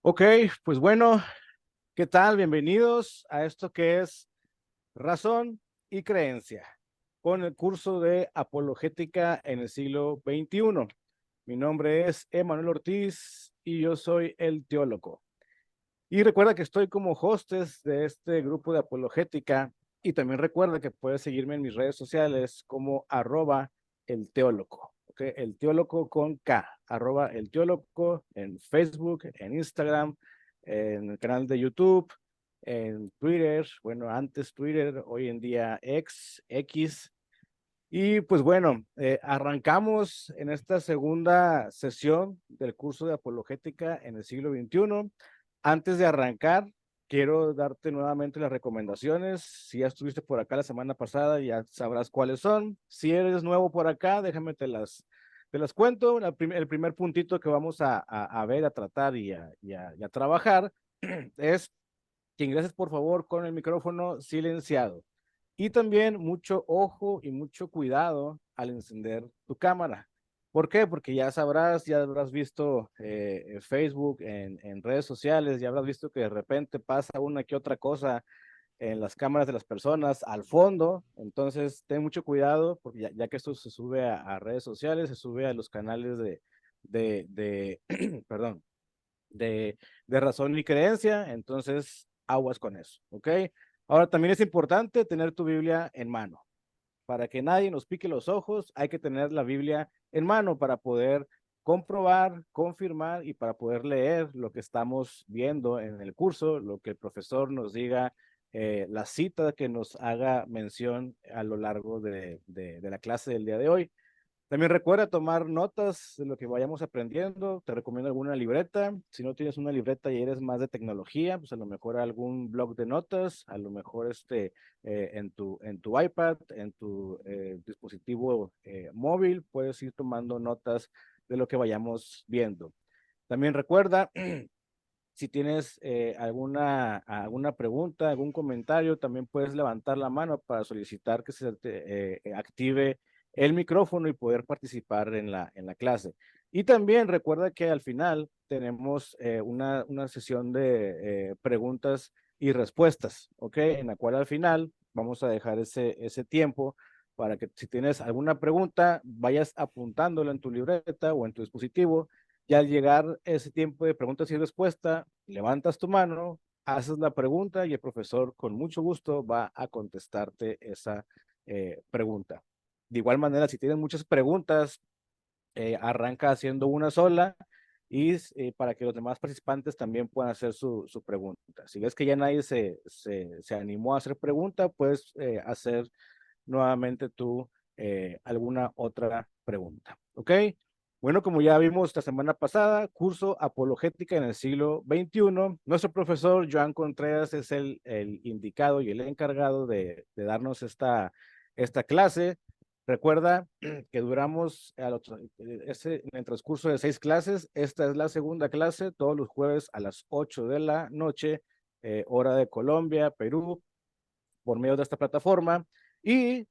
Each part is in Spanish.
Ok, pues bueno, ¿qué tal? Bienvenidos a esto que es Razón y Creencia, con el curso de Apologética en el siglo XXI. Mi nombre es Emanuel Ortiz y yo soy el teólogo. Y recuerda que estoy como hostes de este grupo de Apologética y también recuerda que puedes seguirme en mis redes sociales como el teólogo. ¿Ok? El teólogo con K, el teólogo en Facebook, en Instagram, en el canal de YouTube, en Twitter, bueno, antes Twitter, hoy en día X. Y pues bueno, arrancamos en esta segunda sesión del curso de apologética en el siglo XXI. Antes de arrancar, quiero darte nuevamente las recomendaciones. Si ya estuviste por acá la semana pasada, ya sabrás cuáles son. Si eres nuevo por acá, déjame te las cuento. El primer puntito que vamos a ver, a tratar y a trabajar es que ingreses por favor con el micrófono silenciado. Y también mucho ojo y mucho cuidado al encender tu cámara. ¿Por qué? Porque ya sabrás, ya habrás visto en Facebook, en redes sociales, ya habrás visto que de repente pasa una que otra cosa en las cámaras de las personas al fondo. Entonces, ten mucho cuidado, porque ya que esto se sube a redes sociales, se sube a los canales de perdón, de razón y creencia, entonces aguas con eso, ¿ok? Ahora también es importante tener tu Biblia en mano. Para que nadie nos pique los ojos, hay que tener la Biblia en mano para poder comprobar, confirmar y para poder leer lo que estamos viendo en el curso, lo que el profesor nos diga, la cita que nos haga mención a lo largo de la clase del día de hoy. También recuerda tomar notas de lo que vayamos aprendiendo. Te recomiendo alguna libreta. Si no tienes una libreta y eres más de tecnología, pues a lo mejor algún blog de notas, a lo mejor en tu iPad, en tu dispositivo móvil, puedes ir tomando notas de lo que vayamos viendo. También recuerda, si tienes alguna pregunta, algún comentario, también puedes levantar la mano para solicitar que se te, active el micrófono y poder participar en la clase. Y también recuerda que al final tenemos una sesión de preguntas y respuestas, ¿ok? En la cual al final vamos a dejar ese tiempo para que si tienes alguna pregunta, vayas apuntándola en tu libreta o en tu dispositivo y al llegar ese tiempo de preguntas y respuesta, levantas tu mano, haces la pregunta y el profesor con mucho gusto va a contestarte esa pregunta. De igual manera, si tienes muchas preguntas, arranca haciendo una sola y para que los demás participantes también puedan hacer su pregunta. Si ves que ya nadie se animó a hacer pregunta, puedes hacer nuevamente tú alguna otra pregunta. ¿Ok? Bueno, como ya vimos la semana pasada, curso Apologética en el siglo XXI. Nuestro profesor Joan Contreras es el indicado y el encargado de darnos esta clase. Recuerda que duramos en el transcurso de 6 clases. Esta es la segunda clase, todos los jueves a las 8 de la noche, hora de Colombia, Perú, por medio de esta plataforma. Y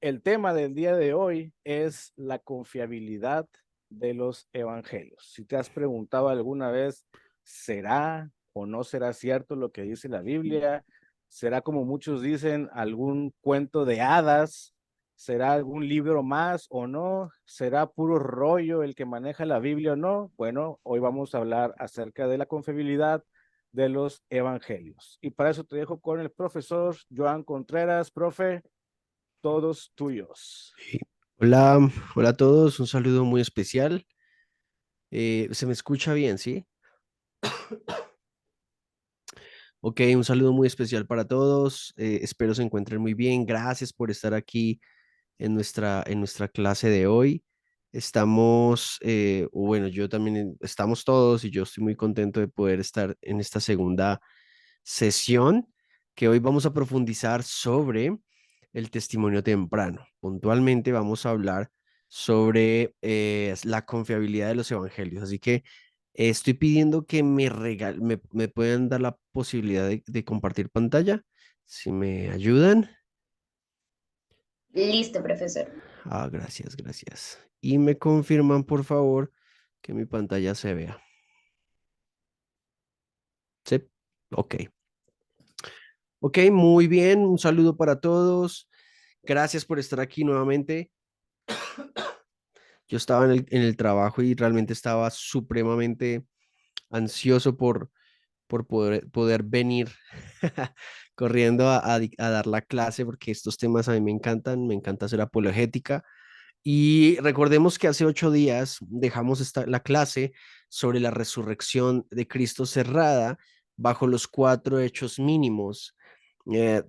el tema del día de hoy es la confiabilidad de los evangelios. Si te has preguntado alguna vez, ¿será o no será cierto lo que dice la Biblia? ¿Será como muchos dicen algún cuento de hadas? ¿Será algún libro más o no? ¿Será puro rollo el que maneja la Biblia o no? Bueno, hoy vamos a hablar acerca de la confiabilidad de los evangelios. Y para eso te dejo con el profesor Joan Contreras. Profe, todos tuyos. Sí. Hola, hola a todos, un saludo muy especial. ¿Se me escucha bien, sí? Ok, un saludo muy especial para todos. Espero se encuentren muy bien. Gracias por estar aquí en nuestra clase de hoy. Estamos, o bueno, yo también, estamos todos y yo estoy muy contento de poder estar en esta segunda sesión que hoy vamos a profundizar sobre el testimonio temprano. Puntualmente vamos a hablar sobre la confiabilidad de los evangelios. Así que estoy pidiendo que me puedan dar la posibilidad de compartir pantalla. Si me ayudan. Listo, profesor. Ah, gracias, gracias. Y me confirman, por favor, que mi pantalla se vea. Ok. Ok, muy bien. Un saludo para todos. Gracias por estar aquí nuevamente. Yo estaba en el trabajo y realmente estaba supremamente ansioso por poder venir corriendo a dar la clase porque estos temas a mí me encanta hacer apologética. Y recordemos que hace 8 días dejamos la clase sobre la resurrección de Cristo cerrada bajo los 4 hechos mínimos,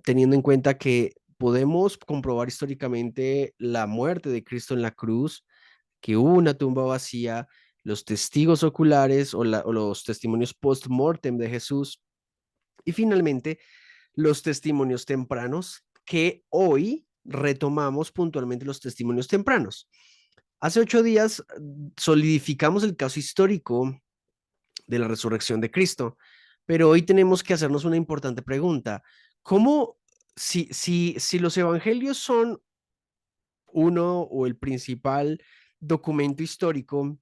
teniendo en cuenta que podemos comprobar históricamente la muerte de Cristo en la cruz, que hubo una tumba vacía, los testigos oculares o los testimonios post-mortem de Jesús y finalmente los testimonios tempranos, que hoy retomamos puntualmente los testimonios tempranos. Hace 8 días solidificamos el caso histórico de la resurrección de Cristo, pero hoy tenemos que hacernos una importante pregunta. ¿Cómo, si los evangelios son uno o el principal documento histórico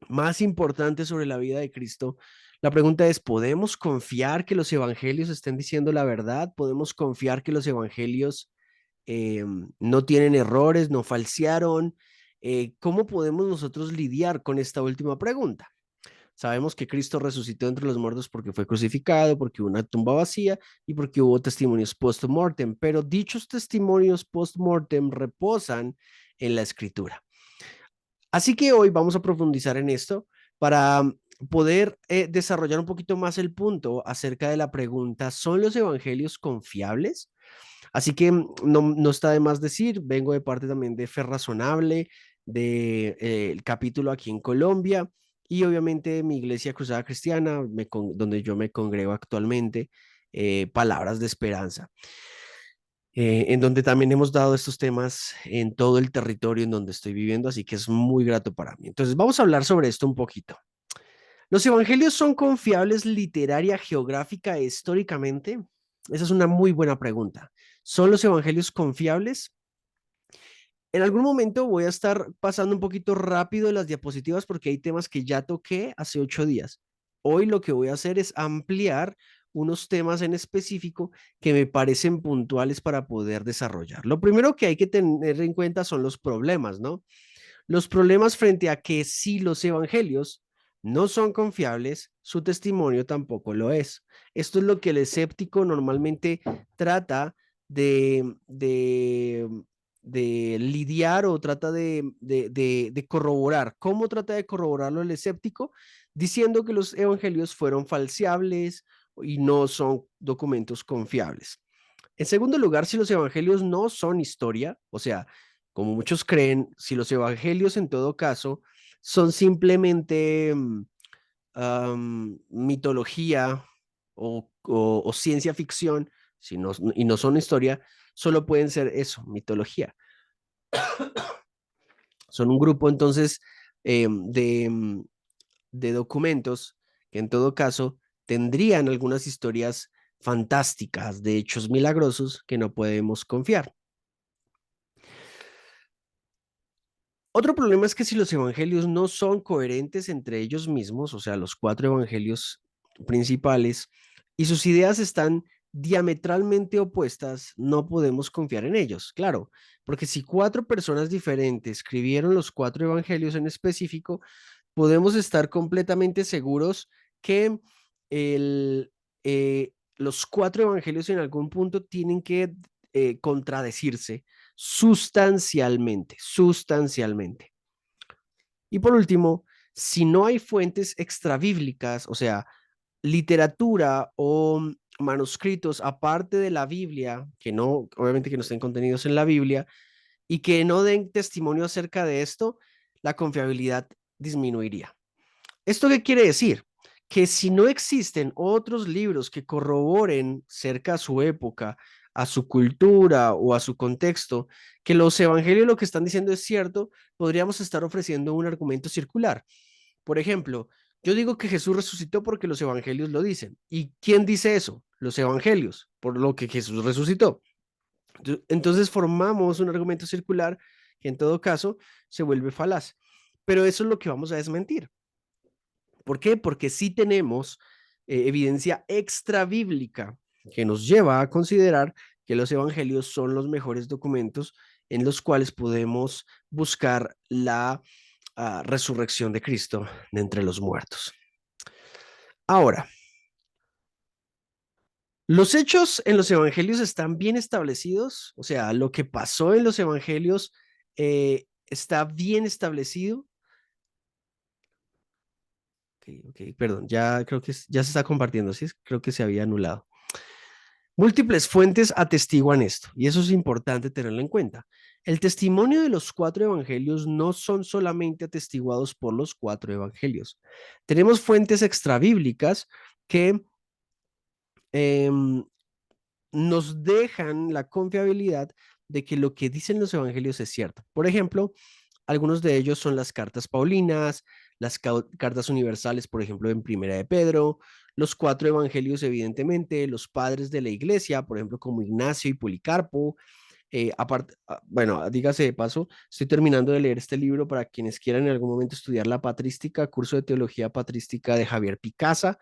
más importante sobre la vida de Cristo, la pregunta es, ¿podemos confiar que los evangelios estén diciendo la verdad? ¿Podemos confiar que los evangelios no tienen errores, no falsearon? ¿Cómo podemos nosotros lidiar con esta última pregunta? Sabemos que Cristo resucitó entre los muertos porque fue crucificado, porque hubo una tumba vacía y porque hubo testimonios post-mortem, pero dichos testimonios post-mortem reposan en la escritura. Así que hoy vamos a profundizar en esto para poder desarrollar un poquito más el punto acerca de la pregunta, ¿son los evangelios confiables? Así que no está de más decir, vengo de parte también de Fe Razonable, del capítulo aquí en Colombia y obviamente mi iglesia Cruzada Cristiana, donde yo me congrego actualmente, Palabras de Esperanza, en donde también hemos dado estos temas en todo el territorio en donde estoy viviendo, así que es muy grato para mí. Entonces vamos a hablar sobre esto un poquito. ¿Los evangelios son confiables literaria, geográfica e históricamente? Esa es una muy buena pregunta. ¿Son los evangelios confiables? En algún momento voy a estar pasando un poquito rápido las diapositivas porque hay temas que ya toqué hace 8 días. Hoy lo que voy a hacer es ampliar unos temas en específico que me parecen puntuales para poder desarrollar. Lo primero que hay que tener en cuenta son los problemas, ¿no? Los problemas frente a que si los evangelios no son confiables, su testimonio tampoco lo es. Esto es lo que el escéptico normalmente trata de, de, de lidiar o trata de corroborar. ¿Cómo trata de corroborarlo el escéptico? Diciendo que los evangelios fueron falseables y no son documentos confiables. En segundo lugar, si los evangelios no son historia, o sea, como muchos creen, si los evangelios en todo caso son simplemente mitología o ciencia ficción, y no son historia, solo pueden ser eso, mitología. Son un grupo entonces de documentos que en todo caso tendrían algunas historias fantásticas de hechos milagrosos que no podemos confiar. Otro problema es que si los evangelios no son coherentes entre ellos mismos, o sea, los 4 evangelios principales, y sus ideas están diametralmente opuestas, no podemos confiar en ellos, claro, porque si 4 personas diferentes escribieron los 4 evangelios en específico, podemos estar completamente seguros que el, los 4 evangelios en algún punto tienen que contradecirse sustancialmente, sustancialmente. Y por último, si no hay fuentes extrabíblicas, o sea, literatura o manuscritos aparte de la Biblia, que no, obviamente que no estén contenidos en la Biblia, y que no den testimonio acerca de esto, la confiabilidad disminuiría. ¿Esto qué quiere decir? Que si no existen otros libros que corroboren cerca a su época, a su cultura o a su contexto, que los evangelios lo que están diciendo es cierto, podríamos estar ofreciendo un argumento circular. Por ejemplo, yo digo que Jesús resucitó porque los evangelios lo dicen. ¿Y quién dice eso? Los evangelios, por lo que Jesús resucitó. Entonces formamos un argumento circular que en todo caso se vuelve falaz. Pero eso es lo que vamos a desmentir. ¿Por qué? Porque sí tenemos evidencia extra bíblica que nos lleva a considerar que los evangelios son los mejores documentos en los cuales podemos buscar la resurrección de Cristo de entre los muertos. Ahora, los hechos en los evangelios están bien establecidos, o sea, lo que pasó en los evangelios está bien establecido. Perdón, ya creo que ya se está compartiendo, ¿sí? Creo que se había anulado. Múltiples fuentes atestiguan esto, y eso es importante tenerlo en cuenta. El testimonio de los 4 evangelios no son solamente atestiguados por los 4 evangelios. Tenemos fuentes extrabíblicas que em, nos dejan la confiabilidad de que lo que dicen los evangelios es cierto. Por ejemplo, algunos de ellos son las cartas paulinas, las cartas universales, por ejemplo, en Primera de Pedro, los 4 evangelios, evidentemente, los padres de la iglesia, por ejemplo, como Ignacio y Policarpo. Aparte, bueno, dígase de paso, estoy terminando de leer este libro para quienes quieran en algún momento estudiar la patrística, curso de teología patrística de Javier Picasa,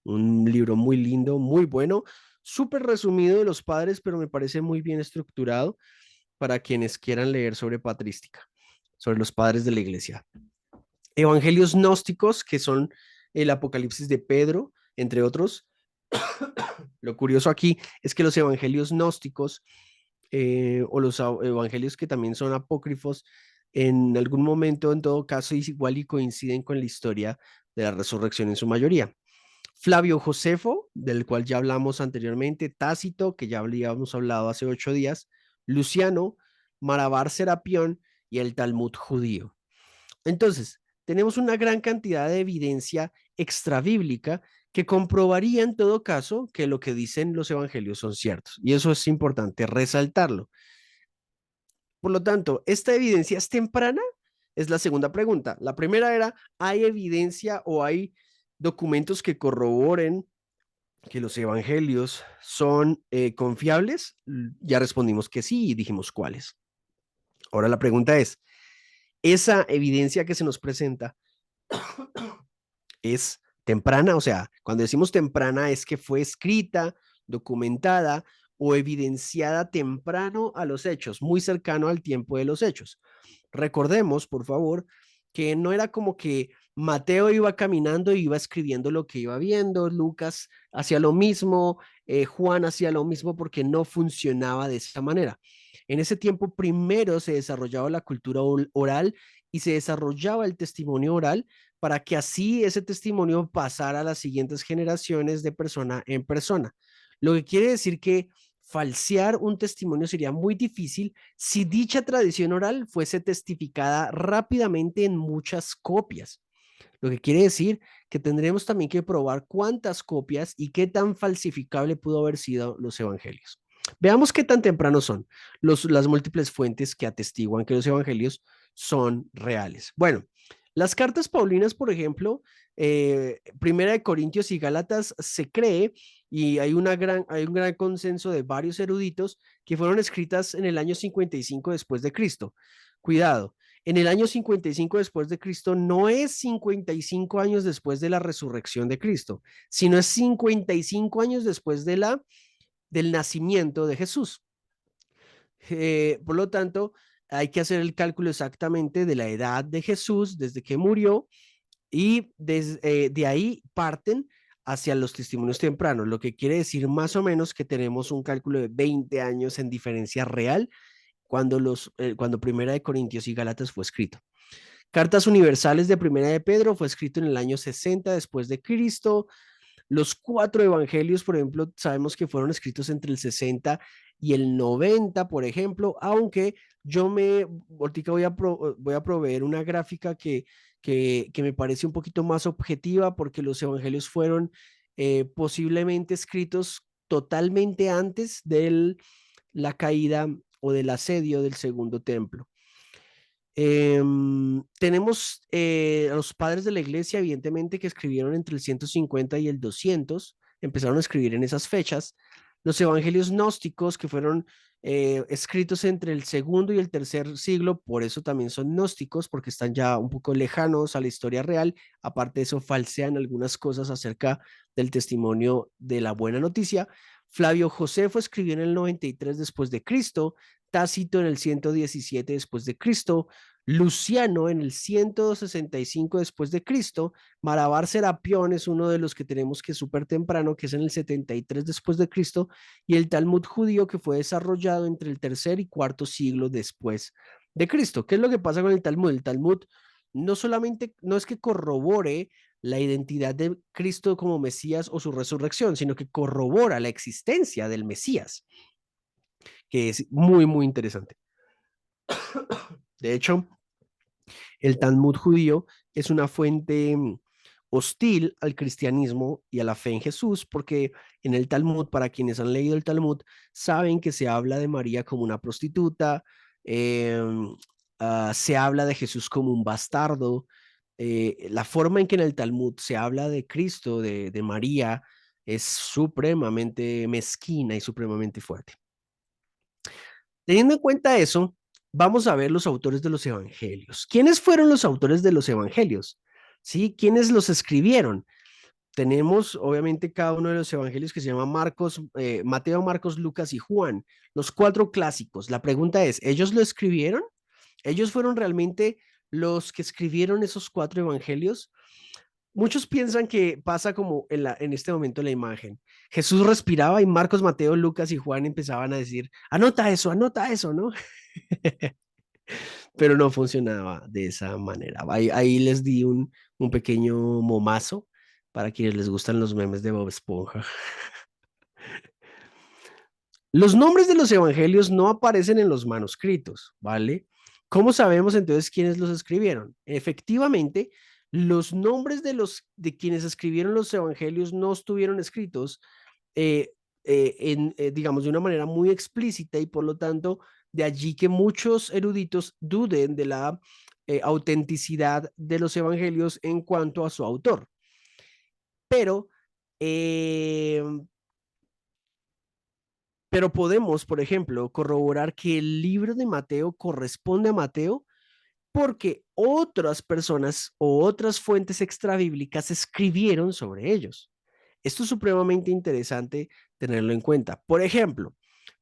un libro muy lindo, muy bueno, súper resumido de los padres, pero me parece muy bien estructurado para quienes quieran leer sobre patrística, sobre los padres de la iglesia. Evangelios gnósticos, que son el Apocalipsis de Pedro, entre otros. Lo curioso aquí es que los evangelios gnósticos o los evangelios que también son apócrifos, en algún momento, en todo caso, igual y coinciden con la historia de la resurrección en su mayoría. Flavio Josefo, del cual ya hablamos anteriormente, Tácito, que ya habíamos hablado hace 8 días, Luciano, Marabar Serapión y el Talmud judío. Entonces, tenemos una gran cantidad de evidencia extrabíblica que comprobaría en todo caso que lo que dicen los evangelios son ciertos. Y eso es importante resaltarlo. Por lo tanto, ¿esta evidencia es temprana? Es la segunda pregunta. La primera era, ¿hay evidencia o hay documentos que corroboren que los evangelios son confiables? Ya respondimos que sí y dijimos cuáles. Ahora la pregunta es, ¿esa evidencia que se nos presenta es temprana? O sea, cuando decimos temprana es que fue escrita, documentada o evidenciada temprano a los hechos, muy cercano al tiempo de los hechos. Recordemos, por favor, que no era como que Mateo iba caminando y iba escribiendo lo que iba viendo, Lucas hacía lo mismo, Juan hacía lo mismo porque no funcionaba de esa manera. En ese tiempo primero se desarrollaba la cultura oral y se desarrollaba el testimonio oral para que así ese testimonio pasara a las siguientes generaciones de persona en persona. Lo que quiere decir que falsear un testimonio sería muy difícil si dicha tradición oral fuese testificada rápidamente en muchas copias. Lo que quiere decir que tendremos también que probar cuántas copias y qué tan falsificable pudo haber sido los evangelios. Veamos qué tan temprano son las múltiples fuentes que atestiguan que los evangelios son reales. Bueno, las cartas paulinas, por ejemplo, Primera de Corintios y Gálatas, se cree, y hay un gran consenso de varios eruditos, que fueron escritas en el año 55 después de Cristo. Cuidado, en el año 55 después de Cristo no es 55 años después de la resurrección de Cristo, sino es 55 años después del nacimiento de Jesús. Por lo tanto, hay que hacer el cálculo exactamente de la edad de Jesús desde que murió y de ahí parten hacia los testimonios tempranos, lo que quiere decir más o menos que tenemos un cálculo de 20 años en diferencia real cuando Primera de Corintios y Gálatas fue escrito. Cartas universales de Primera de Pedro fue escrito en el año 60 después de Cristo. Los 4 evangelios, por ejemplo, sabemos que fueron escritos entre el 60 y el 90, por ejemplo, aunque ahorita voy a proveer una gráfica que me parece un poquito más objetiva porque los evangelios fueron posiblemente escritos totalmente antes de la caída o del asedio del segundo templo. Tenemos a los padres de la iglesia, evidentemente, que escribieron entre el 150 y el 200, empezaron a escribir en esas fechas. los evangelios gnósticos que fueron escritos entre el segundo y el tercer siglo, por eso también son gnósticos, porque están ya un poco lejanos a la historia real. Aparte de eso, falsean algunas cosas acerca del testimonio de la buena noticia. Flavio Josefo escribió en el 93 después de Cristo, Tácito en el 117 después de Cristo, Luciano en el 165 después de Cristo, Marabar Serapión es uno de los que tenemos que es súper temprano, que es en el 73 después de Cristo, y el Talmud judío que fue desarrollado entre el tercer y cuarto siglo después de Cristo. ¿Qué es lo que pasa con el Talmud? El Talmud no solamente, no es que corrobore la identidad de Cristo como Mesías o su resurrección, sino que corrobora la existencia del Mesías, que es muy, muy interesante. De hecho, el Talmud judío es una fuente hostil al cristianismo y a la fe en Jesús, porque en el Talmud, para quienes han leído el Talmud, saben que se habla de María como una prostituta, eh, se habla de Jesús como un bastardo. La forma en que en el Talmud se habla de Cristo, de María, es supremamente mezquina y supremamente fuerte. Teniendo en cuenta eso, vamos a ver los autores de los evangelios. ¿Quiénes fueron los autores de los evangelios? ¿Sí? ¿Quiénes los escribieron? Tenemos, obviamente, cada uno de los evangelios que se llama Marcos, Mateo, Marcos, Lucas y Juan, los cuatro clásicos. La pregunta es, ¿ellos lo escribieron? ¿Ellos fueron realmente los que escribieron esos cuatro evangelios? Muchos piensan que pasa como en este momento la imagen. Jesús respiraba y Marcos, Mateo, Lucas y Juan empezaban a decir, anota eso, ¿no? Pero no funcionaba de esa manera. Ahí les di un pequeño momazo para quienes les gustan los memes de Bob Esponja. Los nombres de los evangelios no aparecen en los manuscritos, ¿vale? ¿Cómo sabemos entonces quiénes los escribieron? Efectivamente, los nombres de quienes escribieron los evangelios no estuvieron escritos digamos, de una manera muy explícita y por lo tanto, de allí que muchos eruditos duden de la autenticidad de los evangelios en cuanto a su autor. Pero, eh, pero podemos, por ejemplo, corroborar que el libro de Mateo corresponde a Mateo porque otras personas o otras fuentes extrabíblicas escribieron sobre ellos. Esto es supremamente interesante tenerlo en cuenta. Por ejemplo,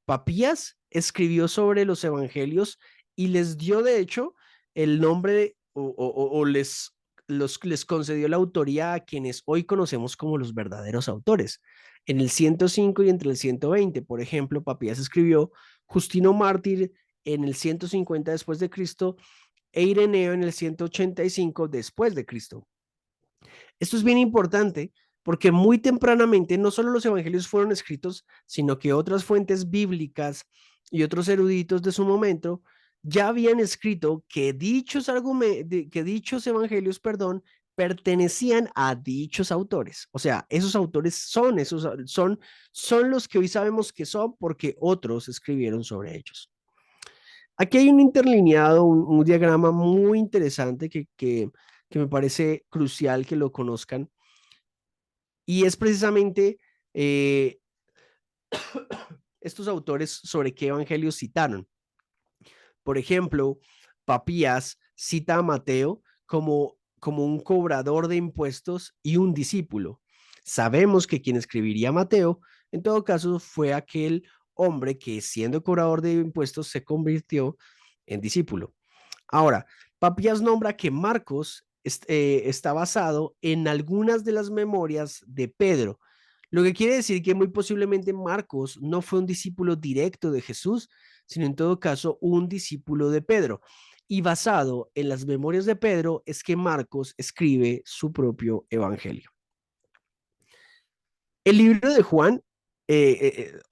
Papías escribió sobre los evangelios y les dio, de hecho, el nombre o les concedió la autoría a quienes hoy conocemos como los verdaderos autores. En el 105 y entre el 120, por ejemplo, Papías escribió Justino Mártir en el 150 después de Cristo e Ireneo en el 185 después de Cristo. Esto es bien importante porque muy tempranamente no solo los evangelios fueron escritos, sino que otras fuentes bíblicas y otros eruditos de su momento ya habían escrito que dichos evangelios, perdón, pertenecían a dichos autores. O sea, esos autores son los que hoy sabemos que son porque otros escribieron sobre ellos. Aquí hay un interlineado, un diagrama muy interesante que me parece crucial que lo conozcan y es precisamente eh, estos autores sobre qué evangelios citaron. Por ejemplo, Papías cita a Mateo como un cobrador de impuestos y un discípulo. Sabemos que quien escribiría Mateo, en todo caso, fue aquel hombre que siendo cobrador de impuestos se convirtió en discípulo. Ahora, Papías nombra que Marcos está basado en algunas de las memorias de Pedro, lo que quiere decir que muy posiblemente Marcos no fue un discípulo directo de Jesús, sino en todo caso un discípulo de Pedro. Y basado en las memorias de Pedro es que Marcos escribe su propio evangelio. El libro de Juan,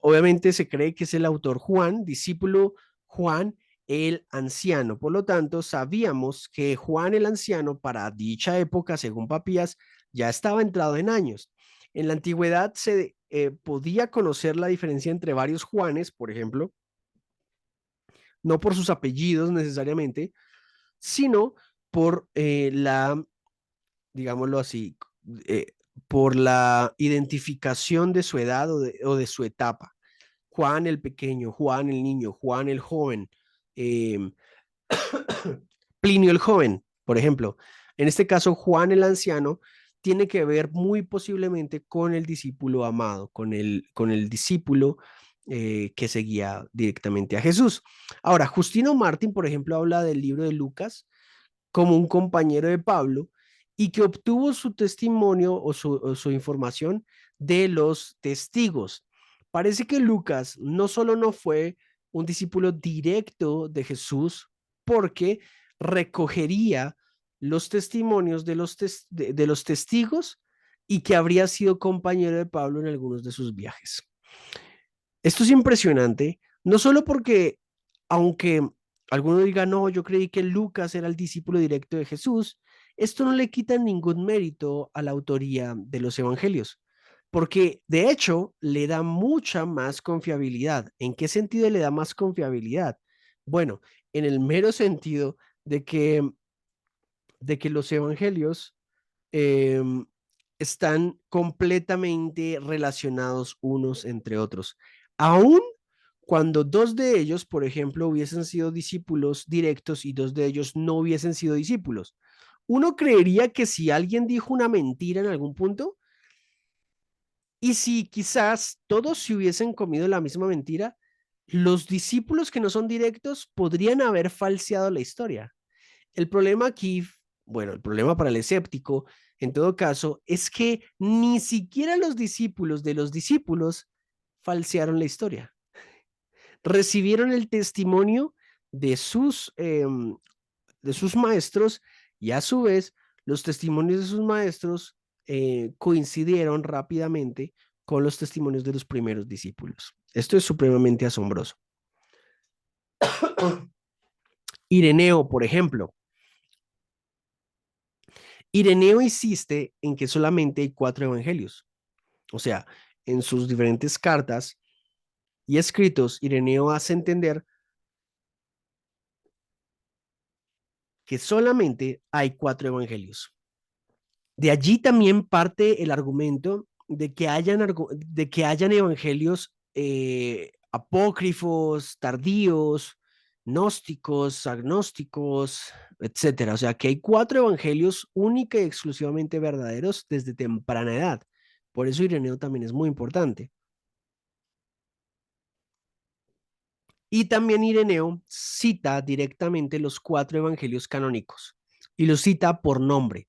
obviamente se cree que es el autor Juan, discípulo Juan el anciano. Por lo tanto, sabíamos que Juan el anciano para dicha época, según Papías, ya estaba entrado en años. En la antigüedad se podía conocer la diferencia entre varios Juanes, por ejemplo, no por sus apellidos necesariamente, sino por digámoslo así, eh, por la identificación de su edad o de su etapa. Juan el pequeño, Juan el niño, Juan el joven, eh, Plinio el joven, por ejemplo. En este caso, Juan el anciano tiene que ver muy posiblemente con el discípulo amado, con el discípulo que seguía directamente a Jesús. Ahora, Justino Martín, por ejemplo, habla del libro de Lucas como un compañero de Pablo y que obtuvo su testimonio o su información de los testigos. Parece que Lucas no solo no fue un discípulo directo de Jesús, porque recogería los testimonios de los testigos y que habría sido compañero de Pablo en algunos de sus viajes. Esto es impresionante, no solo porque, aunque alguno diga, no, yo creí que Lucas era el discípulo directo de Jesús, esto no le quita ningún mérito a la autoría de los evangelios, porque de hecho le da mucha más confiabilidad. ¿En qué sentido le da más confiabilidad? Bueno, en el mero sentido de que los evangelios eh, están completamente relacionados unos entre otros. Aún cuando dos de ellos, por ejemplo, hubiesen sido discípulos directos y dos de ellos no hubiesen sido discípulos. Uno creería que si alguien dijo una mentira en algún punto, y si quizás todos se hubiesen comido la misma mentira, los discípulos que no son directos podrían haber falseado la historia. El problema aquí, bueno, el problema para el escéptico, en todo caso, es que ni siquiera los discípulos de los discípulos falsearon la historia. Recibieron el testimonio de de sus maestros y a su vez los testimonios de sus maestros coincidieron rápidamente con los testimonios de los primeros discípulos. Esto es supremamente asombroso. Ireneo, por ejemplo, Ireneo insiste en que solamente hay 4 evangelios. O sea, en sus diferentes cartas y escritos, Ireneo hace entender que solamente hay 4 evangelios. De allí también parte el argumento de que hayan evangelios apócrifos, tardíos, gnósticos, agnósticos, etcétera. O sea, que hay 4 evangelios única y exclusivamente verdaderos desde temprana edad. Por eso Ireneo también es muy importante. Y también Ireneo cita directamente los 4 evangelios canónicos y los cita por nombre: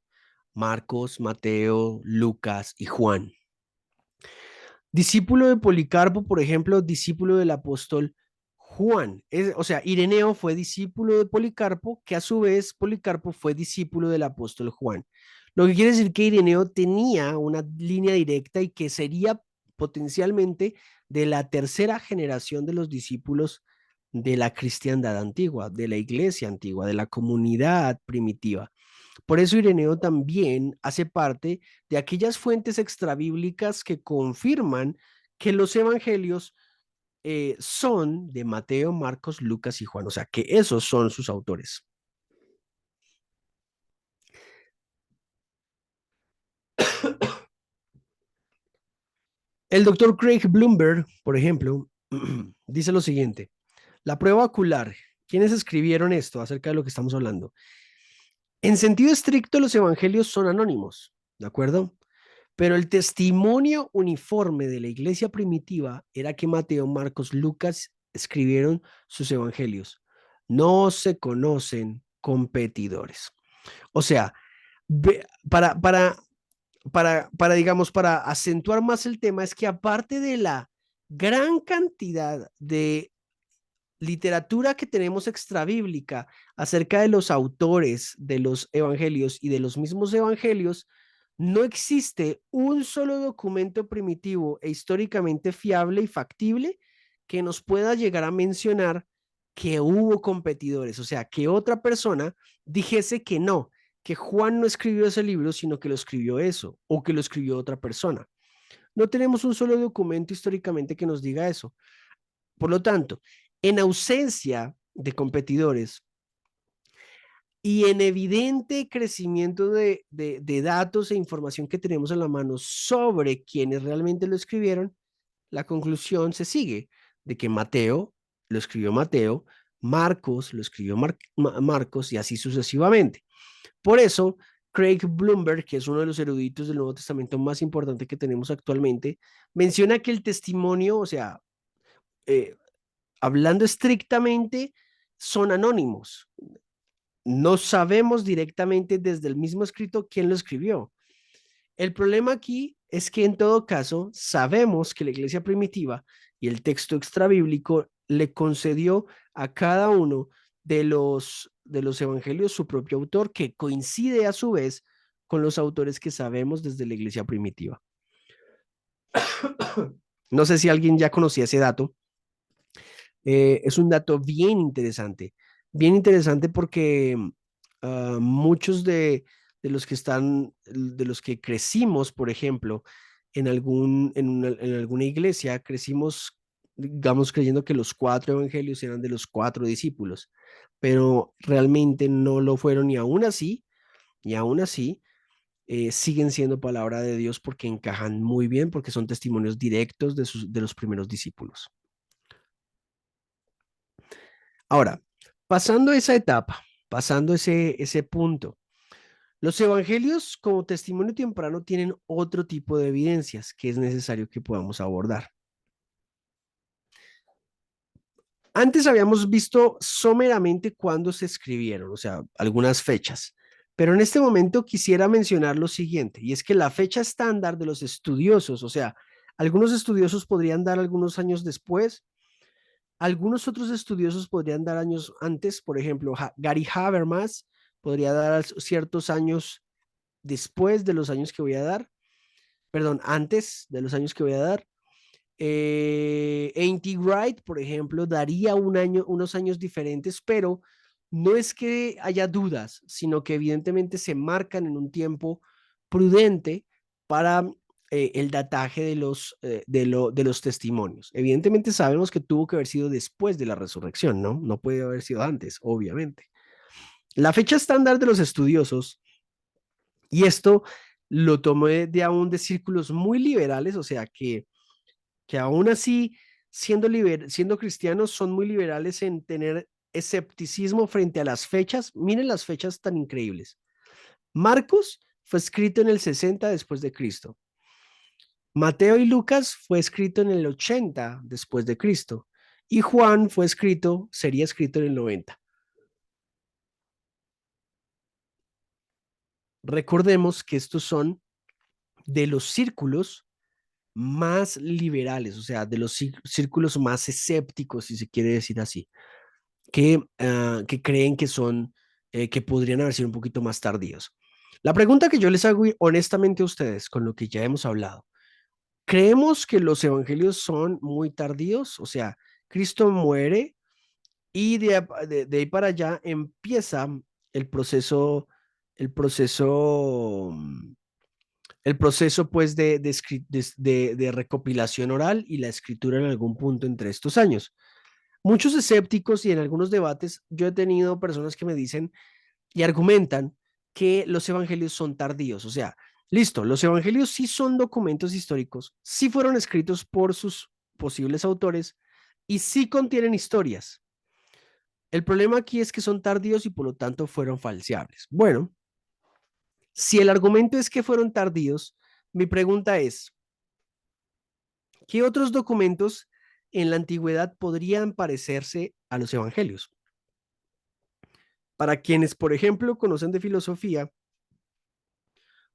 Marcos, Mateo, Lucas y Juan. Discípulo de Policarpo, por ejemplo, discípulo del apóstol Juan. O sea, Ireneo fue discípulo de Policarpo, que a su vez Policarpo fue discípulo del apóstol Juan. Lo que quiere decir que Ireneo tenía una línea directa y que sería potencialmente de la tercera generación de los discípulos de la cristiandad antigua, de la iglesia antigua, de la comunidad primitiva. Por eso Ireneo también hace parte de aquellas fuentes extrabíblicas que confirman que los evangelios son de Mateo, Marcos, Lucas y Juan, o sea, que esos son sus autores. El doctor Craig Bloomberg, por ejemplo, dice lo siguiente: la prueba ocular. ¿Quiénes escribieron esto acerca de lo que estamos hablando? En sentido estricto, los evangelios son anónimos, ¿de acuerdo? Pero el testimonio uniforme de la iglesia primitiva era que Mateo, Marcos, Lucas escribieron sus evangelios. No se conocen competidores. O sea, digamos, para acentuar más el tema, es que aparte de la gran cantidad de literatura que tenemos extrabíblica acerca de los autores de los evangelios y de los mismos evangelios, no existe un solo documento primitivo e históricamente fiable y factible que nos pueda llegar a mencionar que hubo competidores, o sea, que otra persona dijese que no, que Juan no escribió ese libro, sino que lo escribió eso, o que lo escribió otra persona. No tenemos un solo documento históricamente que nos diga eso. Por lo tanto, en ausencia de competidores y en evidente crecimiento de datos e información que tenemos en la mano sobre quienes realmente lo escribieron, la conclusión se sigue. de que Mateo lo escribió Mateo, Marcos lo escribió Marcos y así sucesivamente. Por eso, Craig Bloomberg, que es uno de los eruditos del Nuevo Testamento más importante que tenemos actualmente, menciona que el testimonio, o sea, eh, hablando estrictamente, son anónimos. No sabemos directamente desde el mismo escrito quién lo escribió. El problema aquí es que en todo caso sabemos que la iglesia primitiva y el texto extrabíblico le concedió a cada uno de los evangelios su propio autor, que coincide a su vez con los autores que sabemos desde la iglesia primitiva. No sé si alguien ya conocía ese dato. Es un dato bien interesante porque muchos de los que están, de los que crecimos, por ejemplo, en alguna iglesia, crecimos, digamos, creyendo que los cuatro evangelios eran de los cuatro discípulos, pero realmente no lo fueron y aún así siguen siendo palabra de Dios porque encajan muy bien, porque son testimonios directos de los primeros discípulos. Ahora, pasando esa etapa, pasando ese punto, los evangelios como testimonio temprano tienen otro tipo de evidencias que es necesario que podamos abordar. Antes habíamos visto someramente cuándo se escribieron, o sea, algunas fechas, pero en este momento quisiera mencionar lo siguiente, y es que la fecha estándar de los estudiosos, o sea, algunos estudiosos podrían dar algunos años después, algunos otros estudiosos podrían dar años antes, por ejemplo, Gary Habermas podría dar ciertos años después de los años que voy a dar, perdón, antes de los años que voy a dar. A.T. Wright, por ejemplo, daría unos años diferentes, pero no es que haya dudas, sino que evidentemente se marcan en un tiempo prudente para el dataje de los testimonios. Evidentemente sabemos que tuvo que haber sido después de la resurrección, ¿no? No puede haber sido antes, obviamente. La fecha estándar de los estudiosos, y esto lo tomé de aún de círculos muy liberales, o sea que aún así, siendo cristianos, son muy liberales en tener escepticismo frente a las fechas. Miren las fechas tan increíbles. Marcos fue escrito en el 60 después de Cristo. Mateo y Lucas fue escrito en el 80 después de Cristo. Y Juan sería escrito en el 90. Recordemos que estos son de los círculos más liberales, o sea, de los círculos más escépticos, si se quiere decir así, que creen que podrían haber sido un poquito más tardíos. La pregunta que yo les hago honestamente a ustedes, con lo que ya hemos hablado, ¿creemos que los evangelios son muy tardíos? O sea, Cristo muere y de ahí para allá empieza el proceso, el proceso, mm, el proceso pues de recopilación oral y la escritura en algún punto entre estos años. Muchos escépticos y en algunos debates yo he tenido personas que me dicen y argumentan que los evangelios son tardíos. O sea, listo, los evangelios sí son documentos históricos, sí fueron escritos por sus posibles autores y sí contienen historias. El problema aquí es que son tardíos y por lo tanto fueron falseables. Bueno, si el argumento es que fueron tardíos, mi pregunta es, ¿qué otros documentos en la antigüedad podrían parecerse a los evangelios? Para quienes, por ejemplo, conocen de filosofía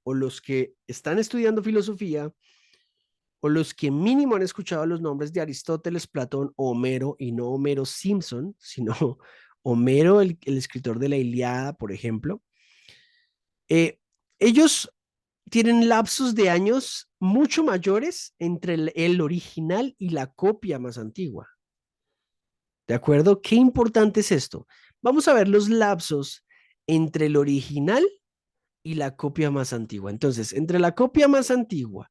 o los que están estudiando filosofía o los que mínimo han escuchado los nombres de Aristóteles, Platón, Homero y no Homero Simpson, sino Homero, el escritor de la Ilíada, por ejemplo, ellos tienen lapsos de años mucho mayores entre el original y la copia más antigua. ¿De acuerdo? ¿Qué importante es esto? Vamos a ver los lapsos entre el original y la copia más antigua. Entonces, entre la copia más antigua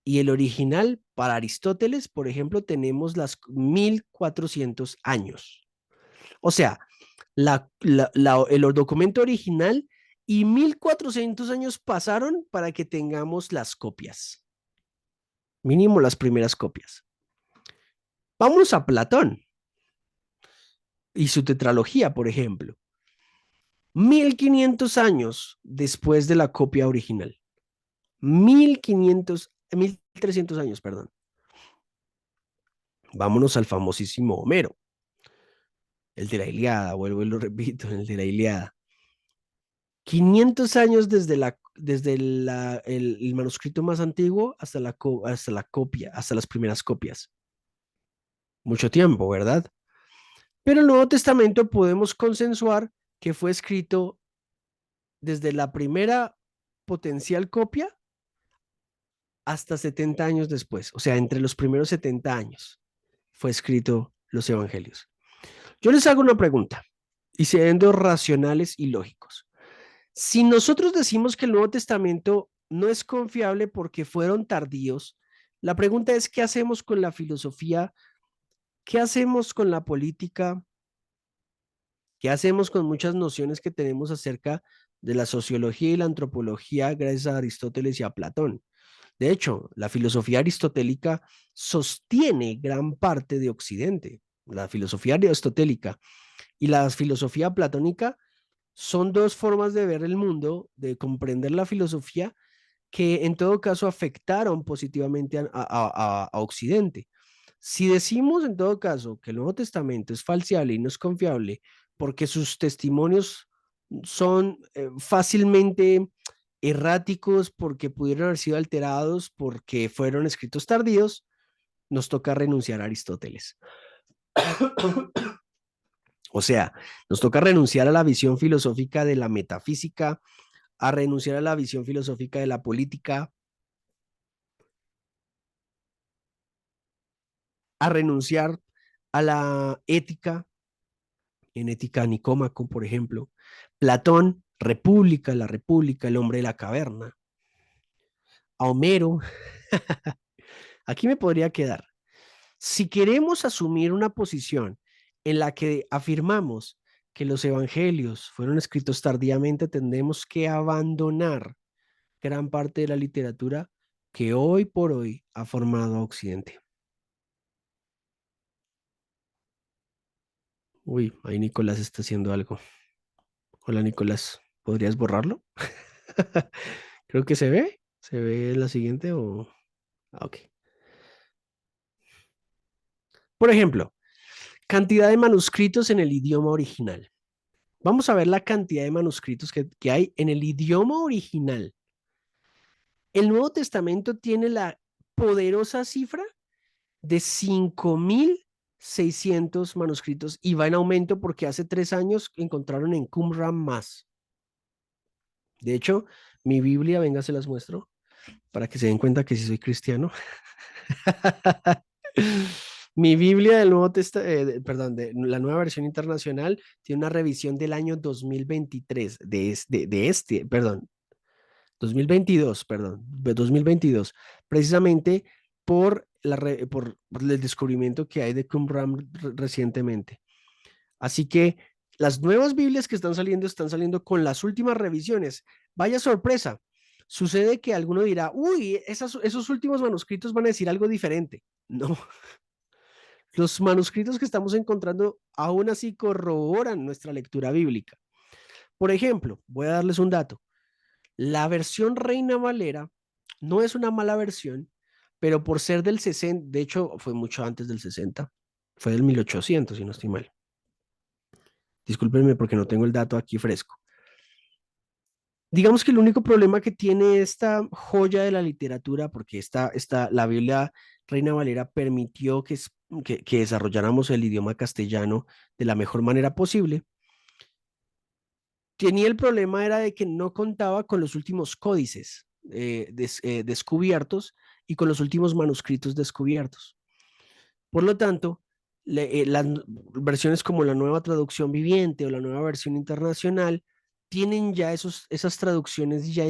y el original, para Aristóteles, por ejemplo, tenemos las 1400 años. O sea, el documento original y 1400 años pasaron para que tengamos las copias. Mínimo las primeras copias. Vámonos a Platón y su tetralogía, por ejemplo. 1500 años después de la copia original. 1300 años, perdón. Vámonos al famosísimo Homero, el de la Ilíada, vuelvo y lo repito, el de la Ilíada. 500 años desde el manuscrito más antiguo hasta la copia, hasta las primeras copias. Mucho tiempo, ¿verdad? Pero el Nuevo Testamento podemos consensuar que fue escrito desde la primera potencial copia hasta 70 años después, o sea, entre los primeros 70 años fue escrito los evangelios. Yo les hago una pregunta y siendo racionales y lógicos. Si nosotros decimos que el Nuevo Testamento no es confiable porque fueron tardíos, la pregunta es, ¿qué hacemos con la filosofía? ¿Qué hacemos con la política? ¿Qué hacemos con muchas nociones que tenemos acerca de la sociología y la antropología gracias a Aristóteles y a Platón? De hecho, la filosofía aristotélica sostiene gran parte de Occidente. La filosofía aristotélica y la filosofía platónica son dos formas de ver el mundo, de comprender la filosofía, que en todo caso afectaron positivamente a Occidente. Si decimos en todo caso que el Nuevo Testamento es falseable y no es confiable porque sus testimonios son fácilmente erráticos, porque pudieron haber sido alterados, porque fueron escritos tardíos, nos toca renunciar a Aristóteles. O sea, nos toca renunciar a la visión filosófica de la metafísica, a renunciar a la visión filosófica de la política, a renunciar a la ética, en ética Nicómaco, por ejemplo. Platón, República, la República, el hombre de la caverna. A Homero, aquí me podría quedar. Si queremos asumir una posición en la que afirmamos que los evangelios fueron escritos tardíamente, tendremos que abandonar gran parte de la literatura que hoy por hoy ha formado a Occidente. Uy, ahí Nicolás está haciendo algo. Hola Nicolás, ¿podrías borrarlo? Creo que se ve. ¿Se ve en la siguiente o...? Ah, ok. Por ejemplo, cantidad de manuscritos en el idioma original. Vamos a ver la cantidad de manuscritos que hay en el idioma original. El Nuevo Testamento tiene la poderosa cifra de 5.600 manuscritos y va en aumento porque hace 3 años encontraron en Qumran más. De hecho, mi Biblia, venga, se las muestro para que se den cuenta que sí soy cristiano. Mi Biblia del Nuevo Testamento, perdón, de la nueva versión internacional, tiene una revisión del año 2023, perdón, 2022, perdón, de 2022, precisamente por el descubrimiento que hay de Qumran recientemente. Así que las nuevas Biblias que están saliendo con las últimas revisiones. Vaya sorpresa. Sucede que alguno dirá, uy, esos últimos manuscritos van a decir algo diferente. No, los manuscritos que estamos encontrando aún así corroboran nuestra lectura bíblica. Por ejemplo, voy a darles un dato. La versión Reina Valera no es una mala versión, pero por ser del 60, de hecho fue mucho antes del 60, fue del 1800, si no estoy mal. Discúlpenme porque no tengo el dato aquí fresco. Digamos que el único problema que tiene esta joya de la literatura, porque la Biblia Reina Valera permitió que desarrolláramos el idioma castellano de la mejor manera posible, tenía el problema era de que no contaba con los últimos códices descubiertos y con los últimos manuscritos descubiertos. Por lo tanto, las versiones como la nueva traducción viviente o la nueva versión internacional tienen ya esas traducciones ya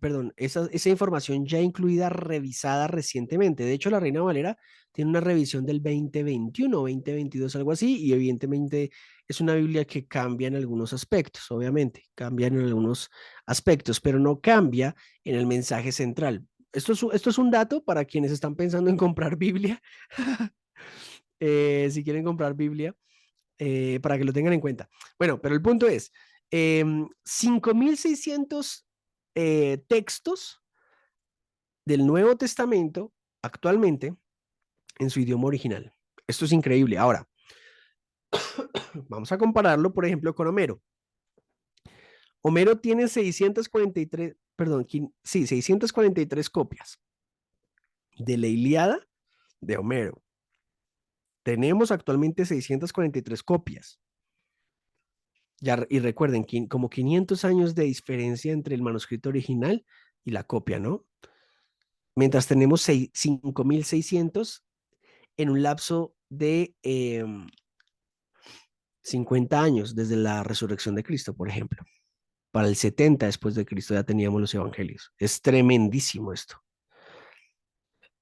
perdón, esa información ya incluida, revisada recientemente. De hecho, la Reina Valera tiene una revisión del 2021, 2022, algo así, y evidentemente es una Biblia que cambia en algunos aspectos, obviamente, cambia en algunos aspectos, pero no cambia en el mensaje central. Esto es un dato para quienes están pensando en comprar Biblia. si quieren comprar Biblia, para que lo tengan en cuenta. Bueno, pero el punto es, 5.600 textos del Nuevo Testamento actualmente en su idioma original. Esto es increíble. Ahora, vamos a compararlo, por ejemplo, con Homero. Homero tiene 643, perdón, sí, 643 copias de la Ilíada de Homero. Tenemos actualmente 643 copias. Ya, y recuerden, como 500 años de diferencia entre el manuscrito original y la copia, ¿no? Mientras tenemos 5.600 en un lapso de 50 años desde la resurrección de Cristo, por ejemplo. Para el 70 después de Cristo ya teníamos los evangelios. Es tremendísimo esto.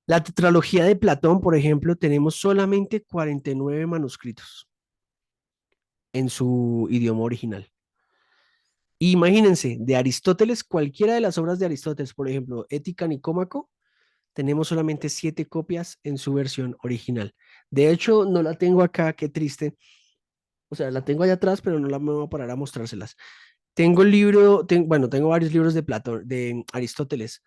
La tetralogía de Platón, por ejemplo, tenemos solamente 49 manuscritos en su idioma original. Imagínense, de Aristóteles, cualquiera de las obras de Aristóteles, por ejemplo, Ética Nicómaco, tenemos solamente 7 copias en su versión original. De hecho, no la tengo acá, qué triste. O sea, la tengo allá atrás, pero no la me voy a parar a mostrárselas. Tengo el libro, bueno, tengo varios libros de Platón, de Aristóteles,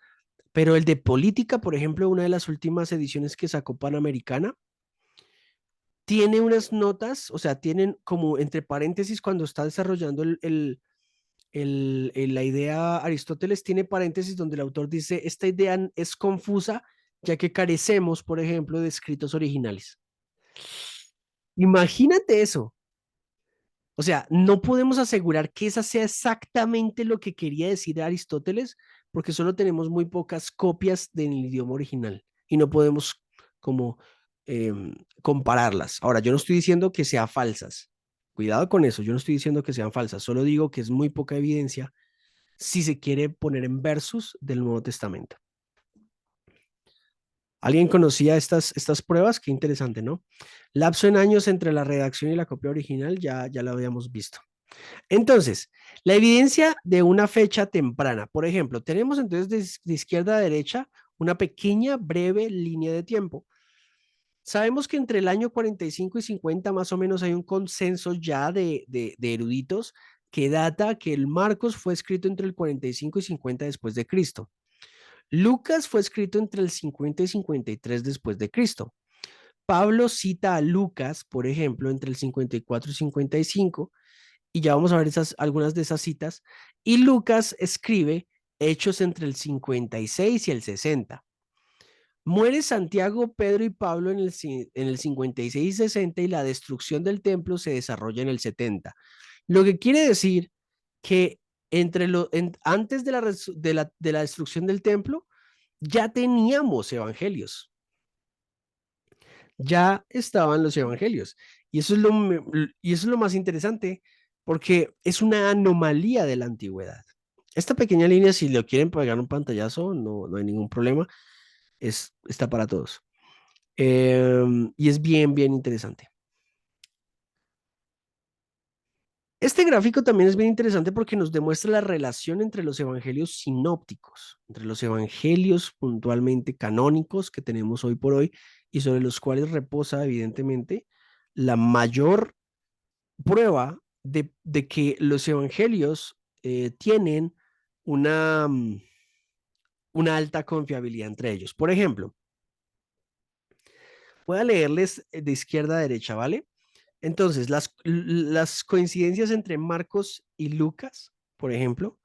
pero el de Política, por ejemplo, una de las últimas ediciones que sacó Panamericana, tiene unas notas, o sea, tienen como entre paréntesis cuando está desarrollando la idea Aristóteles, tiene paréntesis donde el autor dice, esta idea es confusa ya que carecemos, por ejemplo, de escritos originales. Imagínate eso. O sea, no podemos asegurar que esa sea exactamente lo que quería decir Aristóteles, porque solo tenemos muy pocas copias del idioma original y no podemos como compararlas. Ahora, yo no estoy diciendo que sean falsas. Cuidado con eso, yo no estoy diciendo que sean falsas, solo digo que es muy poca evidencia si se quiere poner en versus del Nuevo Testamento. ¿Alguien conocía estas pruebas? Qué interesante, ¿no? Lapso en años entre la redacción y la copia original, ya lo habíamos visto. Entonces, la evidencia de una fecha temprana. Por ejemplo, tenemos entonces de izquierda a derecha una pequeña, breve línea de tiempo. Sabemos que entre el año 45 y 50 más o menos hay un consenso ya de eruditos que data que el Marcos fue escrito entre el 45 y 50 después de Cristo. Lucas fue escrito entre el 50 y 53 después de Cristo. Pablo cita a Lucas, por ejemplo, entre el 54 y 55, y ya vamos a ver algunas de esas citas. Y Lucas escribe Hechos entre el 56 y el 60. Muere Santiago, Pedro y Pablo en el 56 y 60 y la destrucción del templo se desarrolla en el 70. Lo que quiere decir que antes de la destrucción del templo ya teníamos evangelios, ya estaban los evangelios. Y y eso es lo más interesante, porque es una anomalía de la antigüedad. Esta pequeña línea, si lo quieren pegar un pantallazo, no hay ningún problema, está para todos. Y es bien, bien interesante. Este gráfico también es bien interesante porque nos demuestra la relación entre los evangelios sinópticos, entre los evangelios puntualmente canónicos que tenemos hoy por hoy y sobre los cuales reposa evidentemente la mayor prueba de que los evangelios tienen una, una alta confiabilidad entre ellos. Por ejemplo, voy a leerles de izquierda a derecha, ¿vale? Entonces, las coincidencias entre Marcos y Lucas, por ejemplo,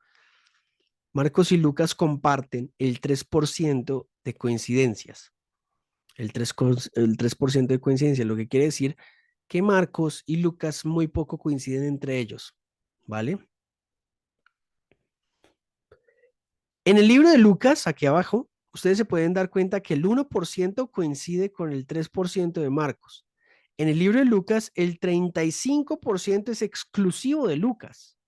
Marcos y Lucas comparten el 3% de coincidencias. El 3% de coincidencias, lo que quiere decir que Marcos y Lucas muy poco coinciden entre ellos, ¿vale? En el libro de Lucas, aquí abajo, ustedes se pueden dar cuenta que el 1% coincide con el 3% de Marcos. En el libro de Lucas, el 35% es exclusivo de Lucas.